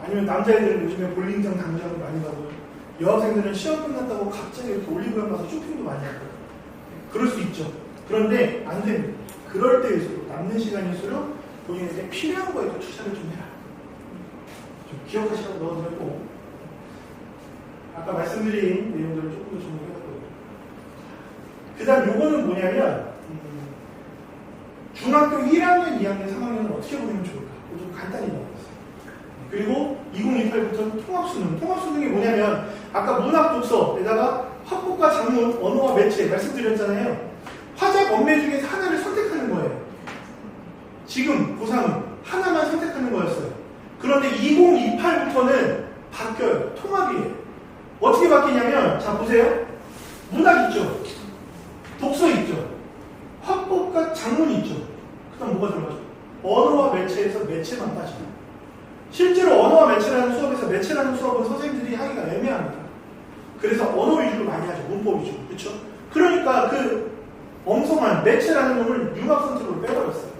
아니면 남자애들은 요즘에 볼링장, 당구장을 많이 가고요. 여학생들은 시험 끝났다고 갑자기 이렇게 올리브영 가서 쇼핑도 많이 하고요. 그럴 수 있죠. 그런데 안 됩니다. 그럴 때일수록 남는 시간일수록 본인에게 필요한 거에 또 투자를 좀 해라. 좀 기억하시라고 넣어드렸고 아까 말씀드린 내용들을 조금 더 정리해봤거든요. 그 다음 요거는 뭐냐면 중학교 1학년, 2학년, 3학년을 어떻게 보내면 좋을까? 좀 간단히 넣어봤어요. 그리고 2028부터는 통합수능. 통합수능이 뭐냐면 아까 문학 독서에다가 화법과 작문, 언어와 매체 말씀드렸잖아요. 화자 범매 중에서 하나를 선택하는 거예요. 지금 고3은 하나만 선택하는 거였어요. 그런데 2028부터는 바뀌어요. 통합이에요. 어떻게 바뀌냐면 자 보세요. 문학 있죠. 독서 있죠. 화법과 작문 있죠. 그 다음 뭐가 들어가죠? 언어와 매체에서 매체만 빠집니다. 실제로 언어와 매체라는 수업에서 매체라는 수업은 선생님들이 하기가 애매합니다. 그래서 언어 위주로 많이 하죠. 문법 위주로. 그렇죠? 그러니까 그 엉성한 매체라는 놈을 융합 선택으로 빼버렸어요.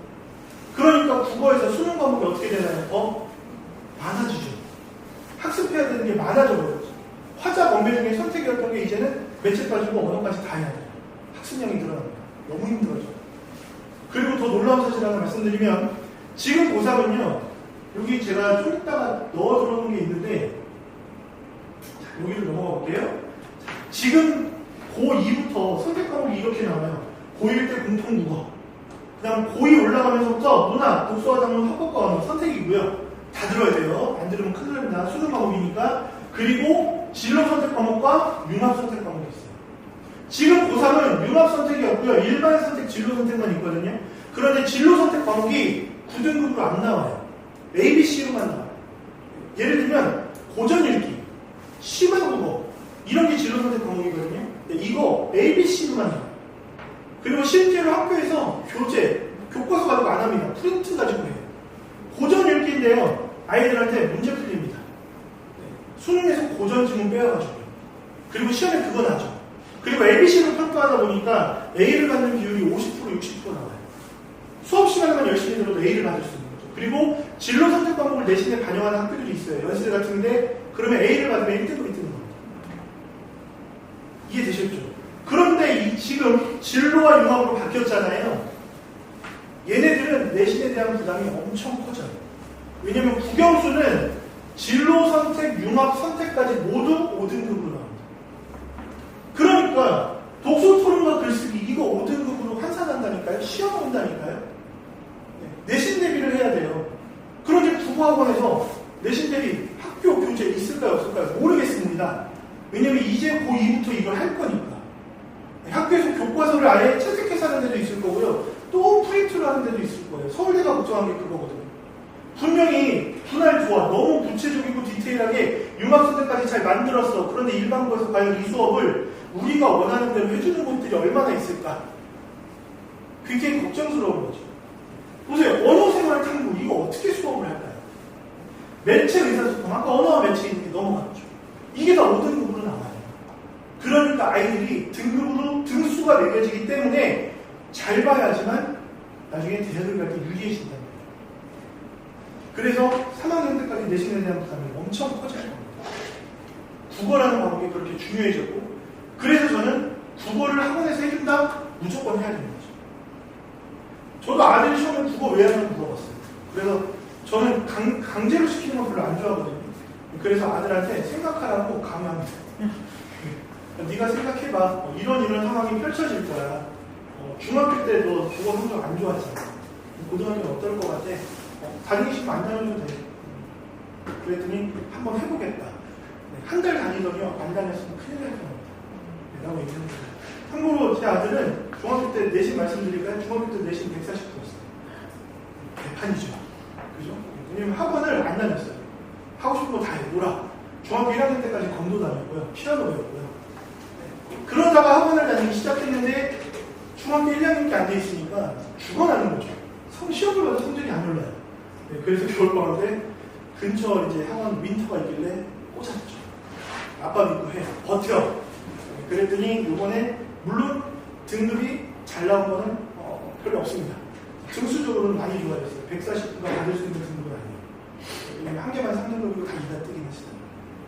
그러니까 국어에서 수능 과목이 어떻게 되나요? 더 많아지죠. 학습해야 되는 게 많아져 버렸죠. 화자 범위 중에 선택이었던 게 이제는 매체 빠지고 언어까지 다 해야 돼요. 학습량이 늘어납니다. 너무 힘들어져. 그리고 더 놀라운 사실 하나 말씀드리면 지금 고3은요. 여기 제가 좀 이따가 넣어 들어놓은 게 있는데 자, 여기를 넘어가 볼게요. 지금 고2부터 선택 과목이 이렇게 나와요. 고1 때 공통국어, 그 다음 고2 올라가면서부터 문화, 독서와 작문, 학법과 언어 선택이고요. 다 들어야 돼요. 안 들으면 큰일 납니다. 수능 과목이니까. 그리고 진로 선택 과목과 융합 선택 과목이 있어요. 지금 고3은 융합 선택이 없고요. 일반 선택, 진로 선택만 있거든요. 그런데 진로 선택 과목이 9등급으로 안 나와요. ABC로만 나와요. 예를 들면 고전 읽기, 심화 국어 이런 게 진로 선택 과목이거든요. 이거 ABC로만 나와요. 그리고 실제로 학교에서 교과서 가지고 안 합니다. 프린트 가지고 해요. 고전 읽기인데요. 아이들한테 문제 풀립니다. 수능에서 고전 지문 빼와가지고. 그리고 시험에 그거 나죠. 그리고 ABC로 평가하다 보니까 A를 받는 비율이 50%, 60% 나와요. 수업 시간에만 열심히 들어도 A를 받을 수 있는 거죠. 그리고 진로 선택 과목을 내신에 반영하는 학교들이 있어요. 연세대 같은데 그러면 A를 받으면 1등급이 뜨는 겁니다. 이해되셨죠? 그런데 지금 진로와 융합으로 바뀌었잖아요. 얘네들은 내신에 대한 부담이 엄청 커져요. 왜냐면 국영수는 진로 선택, 융합 선택까지 모두 5등급으로 나옵니다. 그러니까 독서 토론과 글쓰기 이거 5등급으로 환산한다니까요. 시험 온다니까요. 내신 대비를 해야 돼요. 그런데 국어학원에서 내신 대비 학교 교재 있을까요? 없을까요? 모르겠습니다. 왜냐면 이제 고2부터 이걸 할 거니까. 학교에서 교과서를 아예 채택해서 하는 데도 있을 거고요. 또 프린트를 하는 데도 있을 거예요. 서울대가 걱정한 게 그거거든요. 분명히 분할 좋아. 너무 구체적이고 디테일하게 융합선택까지 잘 만들었어. 그런데 일반고에서 과연 이 수업을 우리가 원하는 대로 해주는 곳들이 얼마나 있을까? 굉장히 걱정스러운 거죠. 보세요. 언어생활 탐구 이거 어떻게 수업을 할까요? 매체 의사소통 아까 언어와 매체 있는 게 넘어갔죠. 이게 다 5등급으로 나와요. 그러니까 아이들이 등급으로 등수가 매겨지기 때문에 잘 봐야지만 나중에 대학을 갈 때 유리해진다는 거예요. 그래서 3학년 때까지 내신에 대한 부담이 엄청 커질 겁니다. 국어라는 과목이 그렇게 중요해졌고 그래서 저는 국어를 학원에서 해준다? 무조건 해야 되는 거죠. 저도 아들이 처음에 국어 왜 하냐고 물어봤어요. 그래서 저는 강제로 시키는 건 별로 안 좋아하거든요. 그래서 아들한테 생각하라고 강요합니다. 네가 생각해봐. 이런 상황이 펼쳐질 거야. 중학교 때도 국어 성적 안 좋았잖아. 고등학교는 어떨 것 같아? 다니기 싫으면 안 다녀도 돼. 그랬더니 한번 해보겠다. 한 달 다니더니요. 안 다녔으면 큰일 날 뻔합니다. 라고 얘기합니다. 참고로 제 아들은 중학교 때 내신 말씀드릴까요? 중학교 때 내신 140%였어요. 대판이죠. 그죠? 왜냐면 학원을 안 다녔어요. 하고 싶은 거 다 해. 놀아. 중학교 1학년 때까지 검도 다녔고요. 피아노 배웠고요. 그러다가 학원을 다니기 시작했는데 중학교 1학년밖에 안 돼 있으니까 죽어나는 거죠. 시험을 봐도 성적이 안 올라요. 그래서 겨울방학 때 근처 이제 학원 윈터가 있길래 꽂았죠. 아빠 믿고 해. 버텨. 그랬더니 이번에 물론 등급이 잘 나온 거는 별로 없습니다. 등수적으로는 많이 좋아졌어요. 149가 받을 수 있는 등급은 아니에요. 왜냐면 한 개만 3등급이고 다 2가 뜨긴 했어요.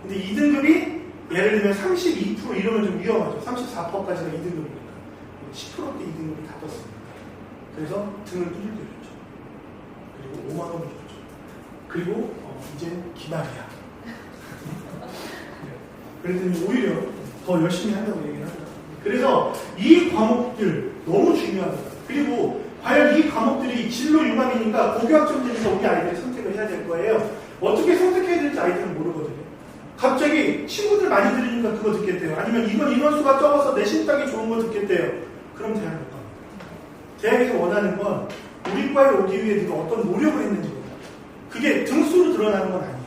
근데 2등급이 예를 들면 32% 이러면 좀 위험하죠. 34%까지가 2등급이니까. 10%대 2등급이 다 떴습니다. 그래서 등을 두들겨 줬죠. 그리고 5만 원을 줬죠. 그리고 이제 기말이야. 그랬더니 오히려 더 열심히 한다고 얘기를 하더라고요. 그래서 이 과목들 너무 중요합니다. 그리고 과연 이 과목들이 진로 융합이니까 고교학점 중에서 우리 아이들이 선택을 해야 될 거예요. 어떻게 선택해야 될지 아이들은 모르거든요. 갑자기 친구들 많이 들으니까 그거 듣겠대요. 아니면 이번 인원수가 적어서 내신 따기 좋은 거 듣겠대요. 그럼 대학 못 갑니다. 대학에서 원하는 건 우리 과에 오기 위해 네가 어떤 노력을 했는지입니다. 그게 등수로 드러나는 건 아니에요.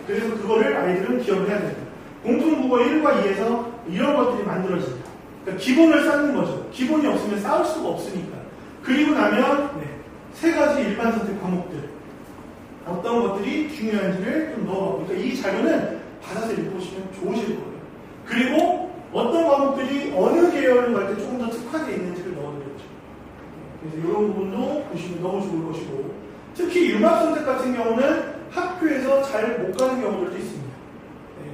그래서 그거를 아이들은 기억을 해야 됩니다. 공통국어 1과 2에서 이런 것들이 만들어집니다. 그러니까 기본을 쌓는 거죠. 기본이 없으면 쌓을 수가 없으니까. 그리고 나면 세 가지 일반 선택 과목들 어떤 것들이 중요한지를 좀 넣어보고 그러니까 이 자료는 받아서 읽어보시면 좋으실 거예요. 그리고 어떤 과목들이 어느 계열로 갈 때 조금 더 특화되어 있는지를 넣어드렸죠. 그래서 이런 부분도 보시면 너무 좋을 것이고 특히 융합선택 같은 경우는 학교에서 잘 못 가는 경우들도 있습니다.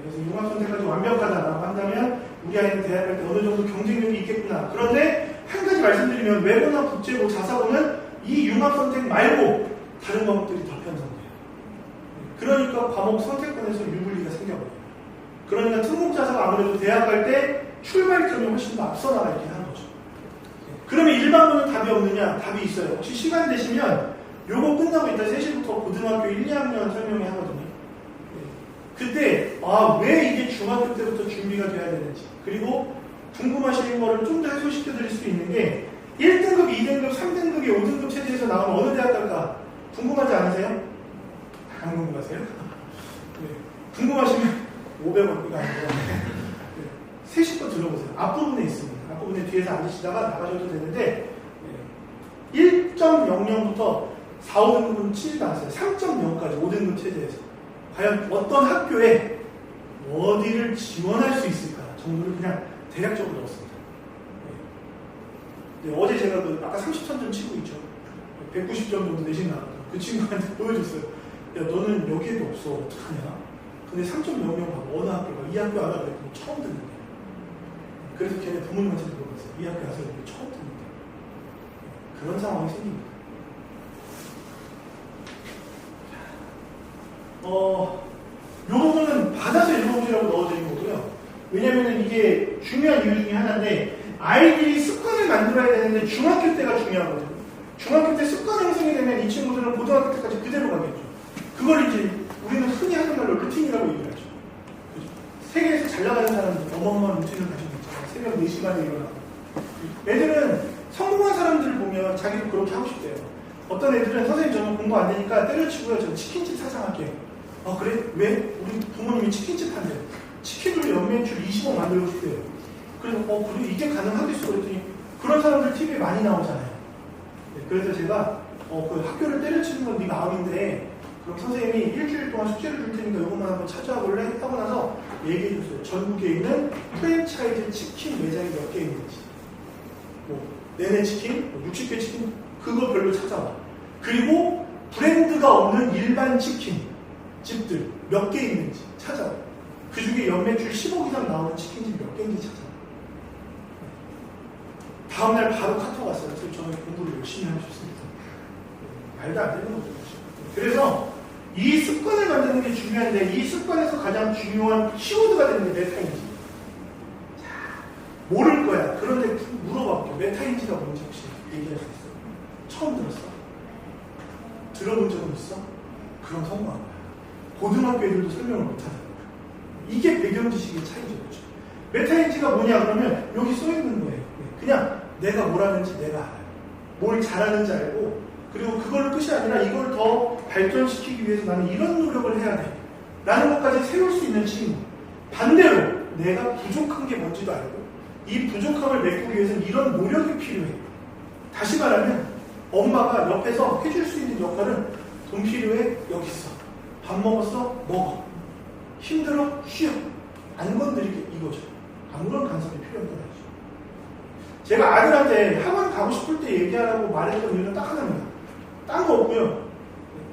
그래서 융합선택까지 완벽하다라고 한다면 우리 아이는 대학 갈 때 어느 정도 경쟁력이 있겠구나. 그런데 한 가지 말씀드리면 외고나 국제고 자사고는 이 융합선택 말고 다른 과목들이 더 편성돼요. 그러니까 과목 선택권에서 유불리가 생겨버려요. 그러니까 특목자사가 아무래도 대학 갈 때 출발점이 훨씬 더 앞서 나가 있긴 한 거죠. 그러면 일반고는 답이 없느냐? 답이 있어요. 혹시 시간 되시면 요거 끝나고 이따 3시부터 고등학교 1, 2학년 설명회 하거든요. 그때 왜 이게 중학교 때부터 준비가 돼야 되는지, 그리고 궁금하신 거를 좀 더 해소시켜 드릴 수 있는 게 1등급, 2등급, 3등급이 5등급 체제에서 나오면 어느 대학 갈까? 궁금하지 않으세요? 안 궁금하세요? 네. 궁금하시면 500원이가 아니라 3시 거 들어보세요. 앞부분에 있습니다. 앞부분에 뒤에서 앉으시다가 나가셔도 되는데 1.00부터 4, 5등급은 치지도 않았어요. 3.0까지 5등급 체제에서 과연 어떤 학교에 어디를 지원할 수 있을까 정도를 그냥 대략적으로 넣었습니다. 네, 어제 제가 아까 30점 치고 있죠. 190점 정도 내신 나왔던 그 친구한테 보여줬어요. 야, 너는 여기에도 없어. 어떡하냐? 근데 3.00 하고 어느 학교가 이 학교 알아? 그랬더니 처음 듣는데. 그래서 걔네 부모님한테 물어봤어요. 이 학교 와서 여기 처음 듣는데. 그런 상황이 생깁니다. 요 부분은 받아서 읽어보시라고 넣어드린 거고요. 왜냐면은 이게 중요한 이유 중에 하나인데, 아이들이 습관을 만들어야 되는데 중학교 때가 중요하거든요. 중학교 때 습관 형성이 되면 이 친구들은 고등학교 때까지 그대로 가겠죠. 그걸 이제 우리는 흔히 하는 말로 루틴이라고 얘기하죠. 세계에서 잘 나가는 사람들 어마어마한 루틴을 가지고 있잖아요. 새벽 4시간에 일어나고. 애들은 성공한 사람들을 보면 자기도 그렇게 하고 싶대요. 어떤 애들은 선생님 저는 공부 안 되니까 때려치고요. 저는 치킨집 사장할게요. 그래? 왜? 우리 부모님이 치킨집 한대요. 치킨으로 연매출 20억 만들고 싶대요. 그래서 그래 이게 가능하겠어 그랬더니 그런 사람들 TV에 많이 나오잖아요. 네, 그래서 제가 그 학교를 때려치는 건 네 마음인데 그럼 선생님이 일주일 동안 숙제를 줄 테니까 이것만 한번 찾아와 볼래? 하고 나서 얘기해 줬어요. 전국에 있는 프랜차이즈 치킨 매장이 몇 개 있는지, 내내 치킨, 60개 치킨, 그거 별로 찾아와. 그리고 브랜드가 없는 일반 치킨 집들 몇 개 있는지 찾아와. 그 중에 연매출 10억 이상 나오는 치킨집 몇 개인지 찾아와. 다음날 바로 카톡 왔어요. 저는 공부를 열심히 하셨습니다. 말도 안 되는 거죠. 그래서 이 습관을 만드는 게 중요한데, 이 습관에서 가장 중요한 키워드가 되는 게 메타인지. 자, 모를 거야. 그런데 물어볼게요. 메타인지가 뭔지 혹시 얘기할 수 있어요? 처음 들었어? 들어본 적은 있어? 그럼 성공한 거야. 고등학교 애들도 설명을 못하잖아요. 이게 배경 지식의 차이죠. 그렇죠? 메타인지가 뭐냐 그러면 여기 써 있는 거예요. 그냥 내가 뭘 하는지 내가 알아요. 뭘 잘하는지 알고, 그리고 그걸 끝이 아니라 이걸 더 발전시키기 위해서 나는 이런 노력을 해야 돼 라는 것까지 세울 수 있는 친구. 반대로 내가 부족한 게 뭔지도 알고 이 부족함을 메꾸기 위해서는 이런 노력이 필요해. 다시 말하면 엄마가 옆에서 해줄 수 있는 역할은 돈 필요해? 여기 있어. 밥 먹었어? 먹어. 힘들어? 쉬어. 안 건드리게 이거죠. 아무런 간섭이 필요한 건 아니죠. 제가 아들한테 학원 가고 싶을 때 얘기하라고 말했던 이유는 딱 하나입니다. 딴 거 없고요.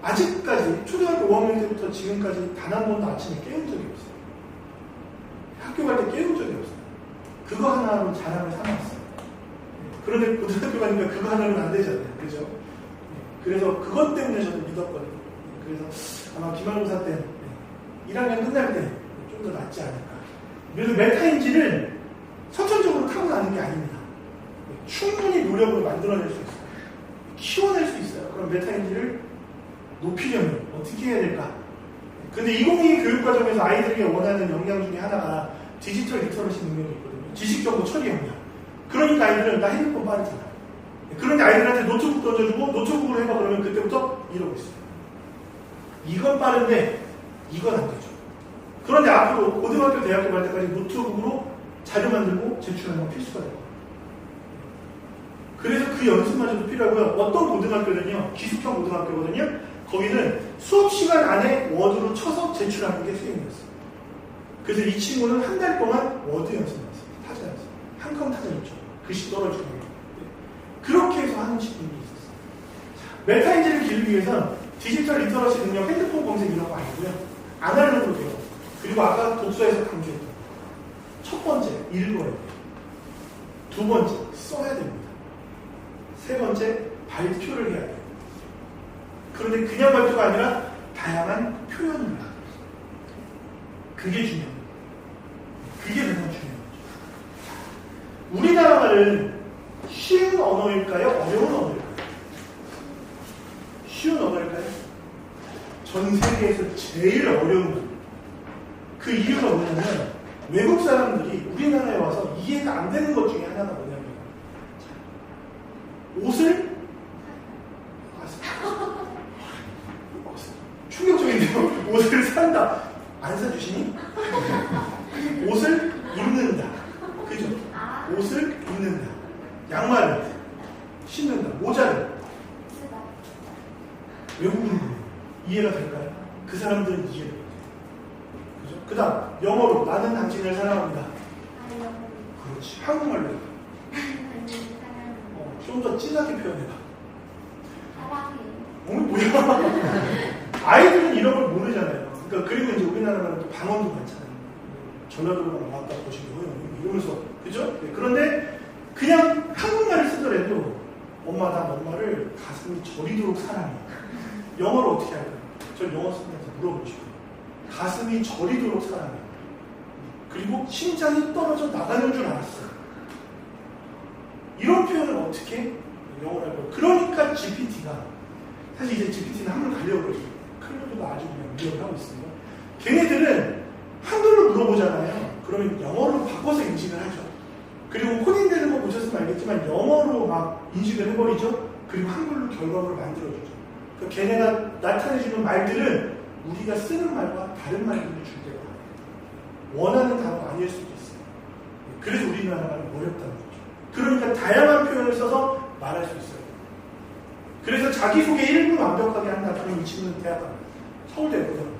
아직까지 초등학교 5학년 때부터 지금까지 단 한 번도 아침에 깨운 적이 없어요. 학교 갈 때 깨운 적이 없어요. 그거 하나로 자랑을 삼았어요. 그런데 고등학교 가니까 그거 하나는 안 되잖아요. 그죠? 그래서 그것 때문에 저도 믿었거든요. 그래서 아마 기말고사 때 1학년 끝날 때 좀 더 낫지 않을까. 그래서 메타인지를 선천적으로 타고나는 게 아닙니다. 충분히 노력으로 만들어낼 수 있어요. 키워낼 수 있어요. 그럼 메타인지를 높이려면 어떻게 해야 될까? 근데 2022 교육과정에서 아이들에게 원하는 역량 중에 하나가 디지털 리터러시 능력이 있거든요. 지식정보 처리 역량. 그러니까 아이들은 나 핸드폰 빠르잖아. 그런데 아이들한테 노트북 던져주고 노트북으로 해봐 그러면 그때부터 이러고 있어요. 이건 빠른데 이건 안 되죠. 그런데 앞으로 고등학교, 대학교 갈 때까지 노트북으로 자료 만들고 제출하는 건 필수가 돼요. 그래서 그 연습마저도 필요하고요. 어떤 고등학교는요, 기숙형 고등학교거든요. 거기는 수업 시간 안에 워드로 쳐서 제출하는 게 수행이었어요. 그래서 이 친구는 한 달 동안 워드 연습했어요. 타자 연습. 한 컴 타자 있죠. 글씨 떨어지고. 그렇게 해서 하는 친구들이 있었어요. 메타인지를 기르기 위해서는 디지털 리터러시 능력, 핸드폰 검색 이런 거 아니고요. 아날로그로 돼요. 그리고 아까 독서에서 강조했던 첫 번째, 읽어야 돼요. 두 번째, 써야 됩니다. 세 번째, 발표를 해야 돼요. 그런데 그냥 발표가 아니라 다양한 표현을 하는 거죠. 그게 중요합니다. 그게 가장 중요한 거죠. 우리나라 말은 쉬운 외국 사람들이 우리나라에 와서 이해가 안 되는 것 중에 하나가 뭐냐면 옷을 충격적인데요. 옷을 산다. 안 사주시니? 옷을 입는다. 그죠? 옷을 입는다. 양말을 신는다. 모자를 외국인들 이해가 될까요? 그 사람들은 이해를 못해요. 그죠? 그 다음 영어로 나는 당신을 사랑합니다. 그렇지. 한국말로 좀 더 진하게 표현해봐. 뭐야? 아이들은 이런 걸 모르잖아요. 그러니까 그리고 이제 우리나라는 또 방언도 많잖아요. 전라도로 나왔다 보시고요. 이러면서 그죠? 네, 그런데 그냥 한국말을 쓰더라도 엄마 난 엄마를 가슴이 저리도록 사랑해. 영어로 어떻게 할까요? 전 영어 선생님한테 물어보고 싶어요. 가슴이 저리도록 사랑해. 그리고 심장이 떨어져 나가는 줄 알았어요. 이런 표현을 어떻게 영어로 할까요? 그러니까 GPT가 사실 이제 GPT는 한번 가려고 클로드가 아주 그냥 위협을 하고 있습니다. 걔네들은 한글로 물어보잖아요. 그러면 영어로 바꿔서 인식을 하죠. 그리고 코딩되는 거 보셨으면 알겠지만 영어로 막 인식을 해버리죠. 그리고 한글로 결과물을 만들어주죠. 그러니까 걔네가 나타내주는 말들은 우리가 쓰는 말과 다른 말들을 줄 때가 원하는 단어가 아닐 수도 있어요. 그래서 우리나라가 어렵다는 거죠. 그러니까 다양한 표현을 써서 말할 수 있어요. 그래서 자기소개 1분 완벽하게 한다. 그럼 이 친구는 대학 갑니다. 서울대 고등학교.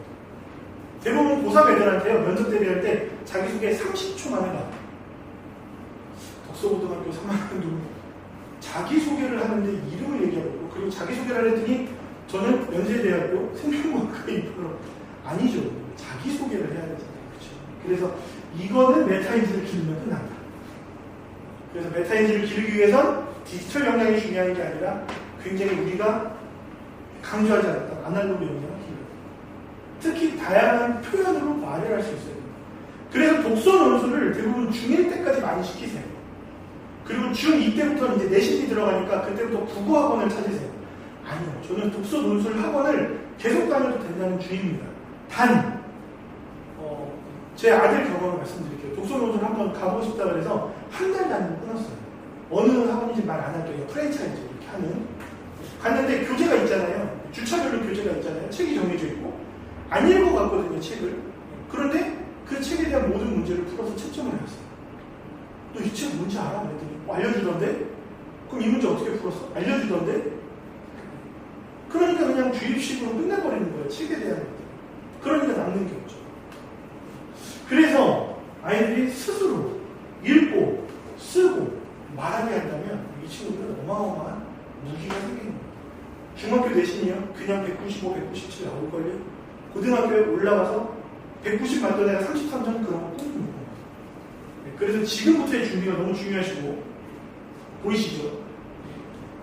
대부분 고3 애들한테요. 면접 대비할 때 자기소개 30초 만에 봐. 덕서고등학교 3학년 누구 자기소개를 하는데 이름을 얘기하고 있고 그리고 자기소개를 했더니 저는 연세대학교 생명과학과 입학을 아니죠. 자기소개를 해야 되잖아요. 그렇죠? 그래서 이거는 메타인지를 기르면 끝난다. 그래서 메타인지를 기르기 위해선 디지털 역량이 중요한 게 아니라 굉장히 우리가 강조하지 않았던 아날로그 역량을 기르는 특히 다양한 표현으로 말을 할 수 있어야 됩니다. 그래서 독서 논술을 대부분 중1 때까지 많이 시키세요. 그리고 중2 때부터 이제 내신이 들어가니까 그때부터 국어 학원을 찾으세요. 아니요. 저는 독서 논술 학원을 계속 다녀도 된다는 주의입니다. 단, 제 아들 경험을 말씀드릴게요. 독서 논술 한번 가보고 싶다 그래서 한 달 다니고 끊었어요. 어느 학원인지 말 안 할게요. 프랜차이즈 이렇게 하는. 갔는데 교재가 있잖아요. 주차별로 교재가 있잖아요. 책이 정해져 있고. 안 읽어갔거든요, 책을. 그런데 그 책에 대한 모든 문제를 풀어서 채점을 해왔어요. 너 이 책 뭔지 알아? 그랬더니 알려주던데? 그럼 이 문제 어떻게 풀었어? 알려주던데? 그러니까 그냥 주입식으로 끝내버리는 거예요. 책에 대한 것들. 그러니까 남는 게 없죠. 그래서 아이들이 스스로 읽고 쓰고 말하게 한다면 이 친구들은 어마어마한 무기가 생기는 거예요. 중학교 내신이요. 그냥 195, 197 나올걸요. 고등학교에 올라가서 190 맞던 애가 33점 그런 거 꿈꾸는 거예요. 그래서 지금부터의 준비가 너무 중요하시고 보이시죠?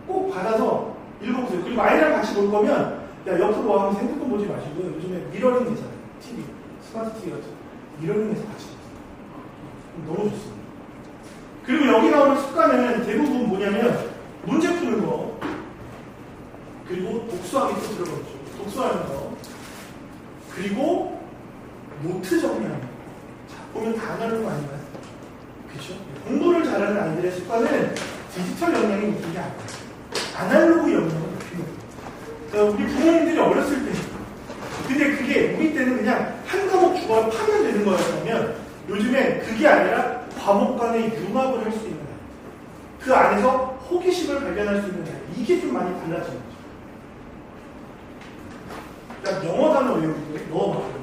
꼭 받아서 읽어보세요. 그리고 아이랑 같이 볼 거면 야 옆으로 와 하면서 핸드폰 보지 마시고 요즘에 미러링 되잖아요. TV, 스마트 TV 같은 미러링에서 같이 보세요. 너무 좋습니다. 그리고 여기 나오는 습관은 대부분 뭐냐면 문제 푸는 거 그리고 독서하기 또 들어가죠. 독서하는 거 그리고 노트 정리하는 거. 자, 보면 다 나누는 거 아닌가요? 그렇죠? 공부를 잘하는 아이들의 습관은 디지털 역량이 있는 게 아니에요. 아날로그 역량은 필요해요. 우리 부모님들이 어렸을 때 근데 그게 우리 때는 그냥 한 과목 주어 파면 되는 거였다면 요즘에 그게 아니라 과목 간의 융합을 할 수 있는 아이. 그 안에서 호기심을 발견할 수 있는 아이. 이게 좀 많이 달라진 거죠. 그러니까 영어 단어 외우기 넣어봐요.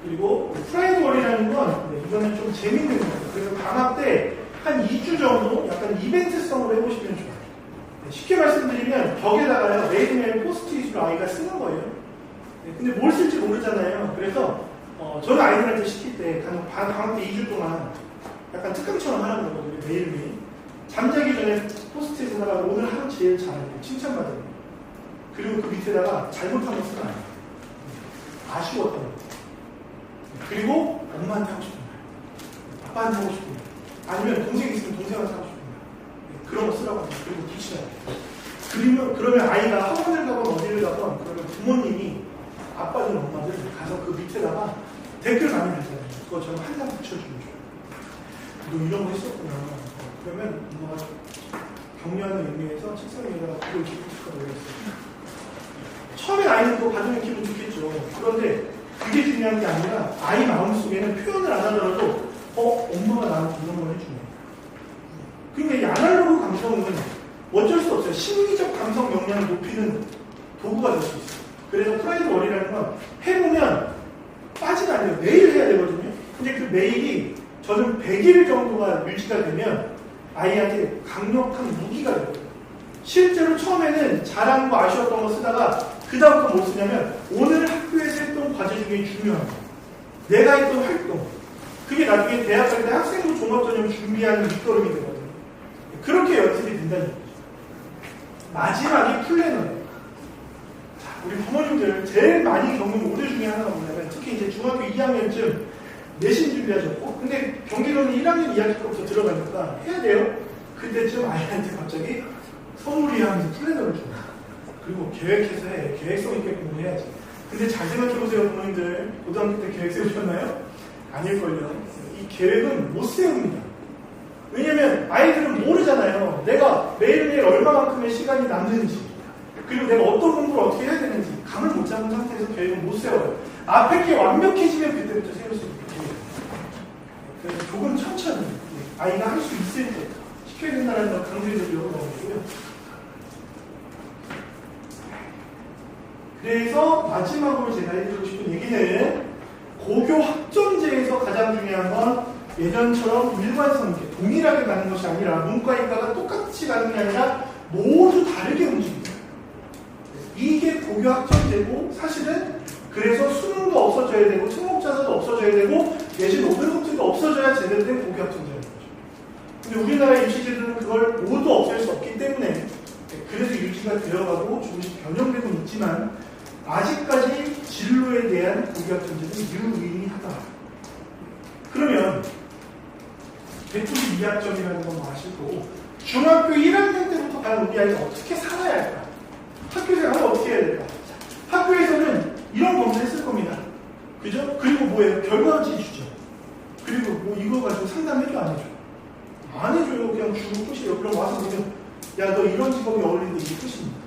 그리고 프라이드 월이라는 건 이거는 좀 재밌는 거예요. 그래서 방학 때 한 2주 정도 약간 이벤트성으로 해보시면 좋아요. 쉽게 말씀드리면 벽에다가요 매일매일 포스트잇으로 아이가 쓰는 거예요. 근데 뭘 쓸지 모르잖아요. 그래서 저는 아이들한테 시킬 때 방학 때 2주 동안 약간 특강처럼 하라고 그러거든요. 매일매일. 잠자기 전에 포스트잇에다가 오늘 하루 제일 잘했고 칭찬받은 거. 그리고 그 밑에다가 잘못한 거 쓰면 안 돼요. 아쉬웠던 거. 그리고 엄마한테 하고 싶은 말, 아빠한테 하고 싶은 말, 아니면 동생이 있으면 동생한테 하고 싶은 말, 그런 거 쓰라고 합니다. 그리고 붙이라고. 그러면 아이가 학원을 가건 어디를 가건 그러면 부모님이 아빠든 엄마든 가서 그 밑에다가 댓글 많이 달잖아요. 그것처럼 한 장 붙여주면 좋아요. 너 이런 거 했었구나. 그러면 엄마가 격려하는 의미에서 책상 위에다가 그걸 이렇게 붙일까 그랬어요. 처음에 아이는 그거 받으면 기분 좋겠죠. 그런데 그게 중요한 게 아니라 아이 마음속에는 표현을 안 하더라도 엄마가 나한테 이런 걸 해주네. 그러니까 이 아날로그 감성은 어쩔 수 없어요. 심리적 감성 역량을 높이는 도구가 될 수 있어요. 그래서 프라이드 월이라는 건 해보면 빠지면 안 돼요. 매일 해야 되거든요. 근데 그 매일이 저는 100일 정도가 유지가 되면 아이한테 강력한 무기가 돼요. 실제로 처음에는 잘한 거 아쉬웠던 거 쓰다가 그 다음부터 뭐 쓰냐면 오늘 학교에서 했던 과제 중에 중요한 거, 내가 했던 활동, 그게 나중에 대학 갈 때 학생부 종합전형 준비하는 밑거름이 되거든요. 그렇게 연습이 된다는 거죠. 마지막이 플래너예요. 자, 우리 부모님들 제일 많이 겪는 오류 중에 하나가 뭐냐면 특히 이제 중학교 2학년쯤 내신 준비하셨고 근데 경기도는 1학년 2학기부터 들어가니까 해야 돼요. 그때쯤 아이한테 갑자기 선물이 하면서 플래너를 줍니다. 그리고 계획해서 해. 계획성 있게 공부해야지. 근데 잘 생각해보세요, 부모님들. 고등학교 때 계획 세우셨나요? 아닐걸요. 이 계획은 못 세웁니다. 왜냐면 아이들은 모르잖아요. 내가 매일매일 얼마만큼의 시간이 남는지, 그리고 내가 어떤 공부를 어떻게 해야 되는지 감을 못 잡은 상태에서 계획은 못 세워요. 앞에 게 완벽해지면 그때부터 세울 수 있게. 그래서 조금 천천히 아이가 할 수 있을 때 시켜야 된다는 걸 강조해드리려고 나오고요. 그래서 마지막으로 제가 해드리고 싶은 얘기는 고교 학점제에서 가장 중요한 건 예전처럼 일관성 있게 동일하게 가는 것이 아니라 문과인과가 똑같이 가는 게 아니라 모두 다르게 움직입니다. 이게 고교 학점제고 사실은 그래서 수능도 없어져야 되고 특목자사도 없어져야 되고 내신 오브노트도 없어져야 제대로 된 고교 학점제라는 거죠. 근데 우리나라 입시제도는 그걸 모두 없앨 수 없기 때문에 그래서 유지가 되어가고 조금씩 변형되고 있지만 아직까지 진로에 대한 고교 학점제는 유의미하다. 그러면 192학점이라는 건 뭐 아실 거고 중학교 1학년 때부터 과연 우리 아이가 어떻게 살아야 할까? 학교 생활을 어떻게 해야 될까? 학교에서는 이런 검사 했을 겁니다. 그죠? 그리고 뭐예요? 결과지 주죠. 그리고 뭐 이거 가지고 상담해줘 안 해줘? 안 해줘요. 그냥 주고 끝이에요. 그럼 와서 보면 야 너 이런 직업이 어울리는데 이게 끝입니다.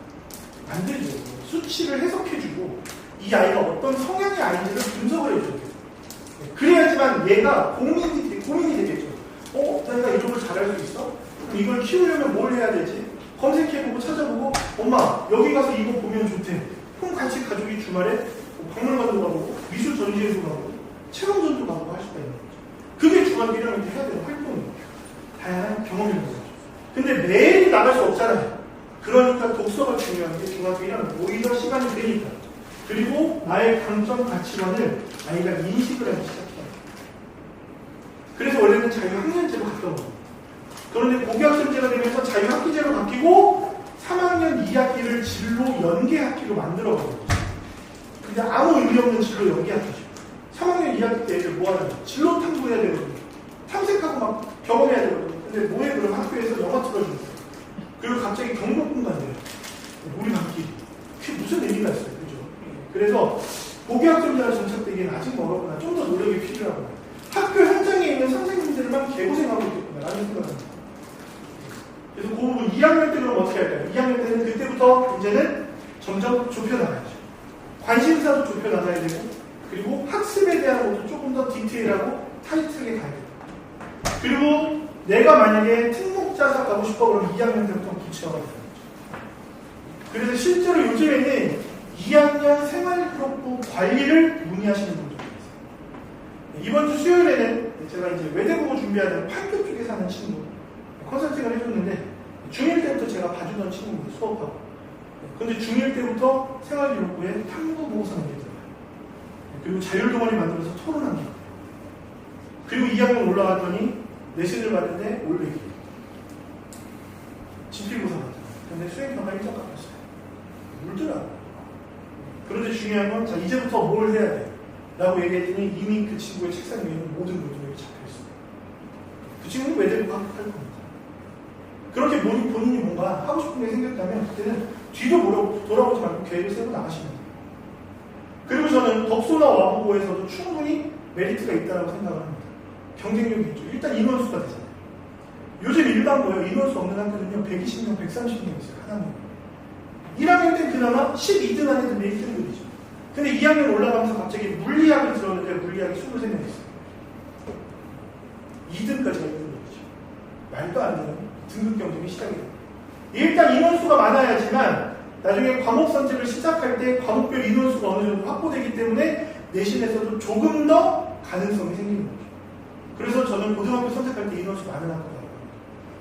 안 되죠. 수치를 해석해주고 이 아이가 어떤 성향의 아이인지를 분석을 해줘야 돼요. 그래야지만 얘가 고민이 되겠죠. 내가 이쪽을 잘할 수 있어? 그럼 이걸 키우려면 뭘 해야 되지? 검색해보고 찾아보고 엄마 여기 가서 이거 보면 좋대. 그럼 같이 가족이 주말에 박물관도 가보고 미술 전시회도 가보고 체험전도 가보고 할 수가 있는 거죠. 그게 중학교 1학년 때 해야 되는 활동이에요. 다양한 경험이라는 거죠. 근데 매일 나갈 수 없잖아요. 그러니까 독서가 중요한 게 중학교 1학년 오히려 시간이 되니까. 그리고 나의 강점 가치관을 아이가 인식을 하기 시작해요. 그래서 원래는 자유학년제로 갔던 겁니다. 그런데 고교학점제가 되면서 자유학기제로 바뀌고 3학년 2학기를 진로 연계학기로 만들어버렸어요. 근데 아무 의미 없는 진로 연계학기죠. 3학년 2학기 때 애들 뭐 하냐면 진로 탐구해야 되거든요. 탐색하고 막 경험해야 되거든요. 근데 뭐해? 그럼 학교에서 영화 틀어주는 거예요. 그리고 갑자기 경복궁 간대요. 우리 반기. 그게 무슨 의미가 있어요. 그죠? 그래서 고교학점제가 정착되기엔 아직 멀었구나. 좀 더 노력이 필요하구나. 학교 현장에 있는 선생님들만 개고생하고 있겠구나 라는 생각입니다. 그래서 그 부분 2학년 때 그럼 어떻게 할까요? 2학년 때는 그때부터 이제는 점점 좁혀나가야죠. 관심사도 좁혀나가야 되고 그리고 학습에 대한 것도 조금 더 디테일하고 타이트하게 가야 돼요. 그리고 내가 만약에 특목자사 가고 싶어 그러면 2학년 때부터 구체화가 되는 거죠. 그래서 실제로 요즘에는 2학년 생활기록부 관리를 문의하시는 분들이 있어요. 이번 주 수요일에는 제가 이제 외대국어 준비하는 판교 쪽에 사는 친구 컨설팅을 해줬는데 중1 때부터 제가 봐주던 친구들 수업하고 근데 중1 때부터 생활기록부에 탐구보고서를 내잖아요. 그리고 자율동아리 만들어서 토론합니다. 그리고 2학년 올라갔더니 내신을 받는데 올배기 집필고사 받잖아요. 근데 수행평가 1점 깎였어요. 울더라고요. 그런데 중요한 건 자 이제부터 뭘 해야 돼? 라고 얘기했더니 이미 그 친구의 책상 위에는 모든 노트북이 잡혀있어요. 그 친구는 외대국어 합격할 겁니다. 그렇게 본인이 뭔가 하고 싶은 게 생겼다면 그때는 뒤도 돌아보지 말고 계획을 세우고 나가시면 돼요. 그리고 저는 덕소나 와보고에서도 충분히 메리트가 있다고 생각을 합니다. 경쟁력이 있죠. 일단 인원수가 되잖아요. 요즘 일반고요. 인원수 없는 학교는요. 120명, 130명 있어요. 한 학년. 1학년 때 그나마 12등 안에 들면 1등급이죠. 근데 2학년 올라가면서 갑자기 물리학을 들었는데 물리학이 23명 있어요. 2등까지가 1등급이죠. 말도 안 되는 등급 경쟁이 시작이 됩니다. 일단 인원수가 많아야지만 나중에 과목 선택을 시작할 때 과목별 인원수가 어느 정도 확보되기 때문에 내신에서도 조금 더 가능성이 생기는 거죠. 그래서 저는 고등학교 선택할 때 인원수 많은 학교라고 합니다.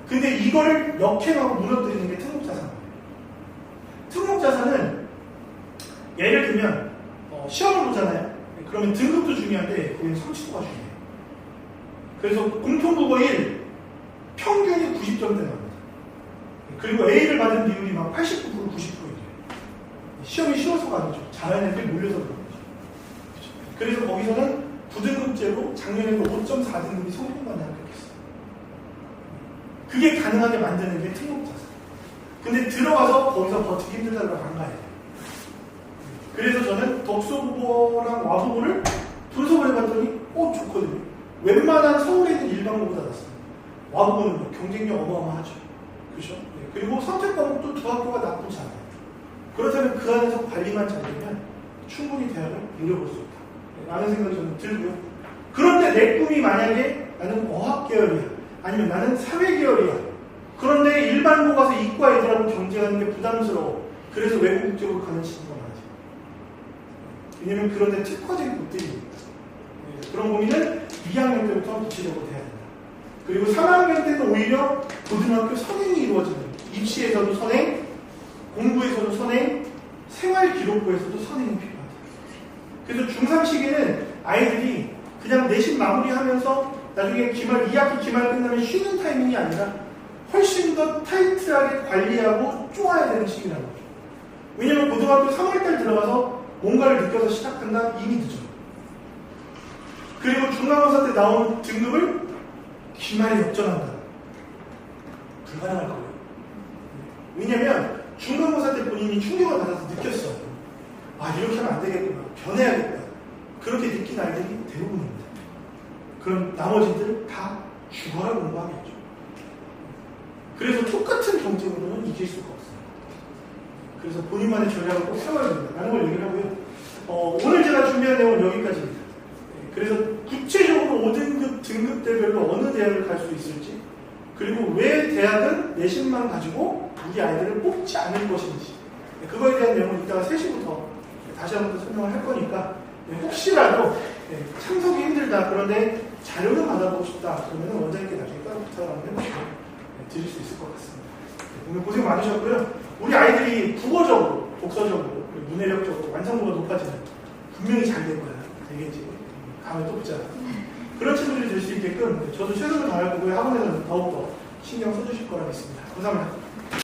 근데 이거를 역행하고 무너뜨리는 게 특목자산이에요. 특목자산은 예를 들면 시험을 보잖아요. 그러면 등급도 중요한데 거기는 성취도가 중요해요. 그래서 공통국어 1 평균이 90점대 나옵니다. 그리고 A를 받은 비율이 막 89%, 90%예요. 시험이 쉬워서가 아니죠. 잘하는 애들이 몰려서 그런 거죠. 그래서 거기서는 부등급제로 작년에도 5.4등급이 성공받는 학교가 있어요. 그게 가능하게 만드는 게 특목자산. 근데 들어가서 거기서 버티기 힘들다고 안 가요. 그래서 저는 덕소국어랑 와국어를 분석을 해봤더니 좋거든요. 웬만한 서울에 있는 일반고보다 낫습니다. 와국어는 경쟁력 어마어마하죠. 그렇죠? 네. 그리고 선택 과목도 두 학교가 나쁘지 않아요. 그렇다면 그 안에서 관리만 잘 되면 충분히 대학을 물려볼 수 있다. 라는 생각이 저는 들고요. 그런데 내 꿈이 만약에 나는 어학 계열이야. 아니면 나는 사회 계열이야. 그런데 일반고 가서 이과 애들하고 경쟁하는 게 부담스러워. 그래서 외국 국적으로 가는 친구가 많아요. 왜냐면 그런데 특화적인 곳들이 있습니다. 그런 고민은 2학년 때부터 구체적으로 해야 된다. 그리고 3학년 때는 오히려 고등학교 선행이 이루어지는 입시에서도 선행, 공부에서도 선행, 생활기록부에서도 선행이 필요하다. 그래서 중3 시기에는 아이들이 그냥 내신 마무리하면서 나중에 기말, 2학기 기말 끝나면 쉬는 타이밍이 아니라 훨씬 더 타이트하게 관리하고 쪼아야 되는 시기라는 거죠. 왜냐면 고등학교 3월달 들어가서 뭔가를 느껴서 시작한다? 이미 늦어요. 그리고 중간고사 때 나온 등급을 기말에 역전한다. 불가능할 거예요. 왜냐면 중간고사 때 본인이 충격을 받아서 느꼈어요. 이렇게 하면 안 되겠구나. 변해야겠다. 그렇게 느낀 아이들이 대부분입니다. 그럼 나머지들 다 죽어라 공부하겠죠. 그래서 똑같은 경쟁으로는 이길 수가 없어요. 그래서 본인만의 전략을 꼭 세워야 된다는 걸 얘기를 하고요. 오늘 제가 준비한 내용은 여기까지입니다. 그래서 구체적으로 5등급 등급대별로 어느 대학을 갈 수 있을지, 그리고 왜 대학은 내신만 가지고 우리 아이들을 뽑지 않을 것인지, 그거에 대한 내용은 이따가 3시부터 다시 한번 설명을 할 거니까 혹시라도 참석이 힘들다, 그런데 자료를 받아보고 싶다, 그러면 원장님께 나중에 따로 부탁을 한번 해보시고 드릴 수 있을 것 같습니다. 오늘 고생 많으셨고요. 우리 아이들이 국어적으로, 독서적으로, 문해력적으로 완성도가 높아지는, 분명히 잘 될 거야. 되겠지. 다음에 또 보자. 그런 친구들이 될 수 있게끔 저도 최선을 다할 거고요. 학원에서는 더욱더 신경 써주실 거라 믿습니다. 감사합니다.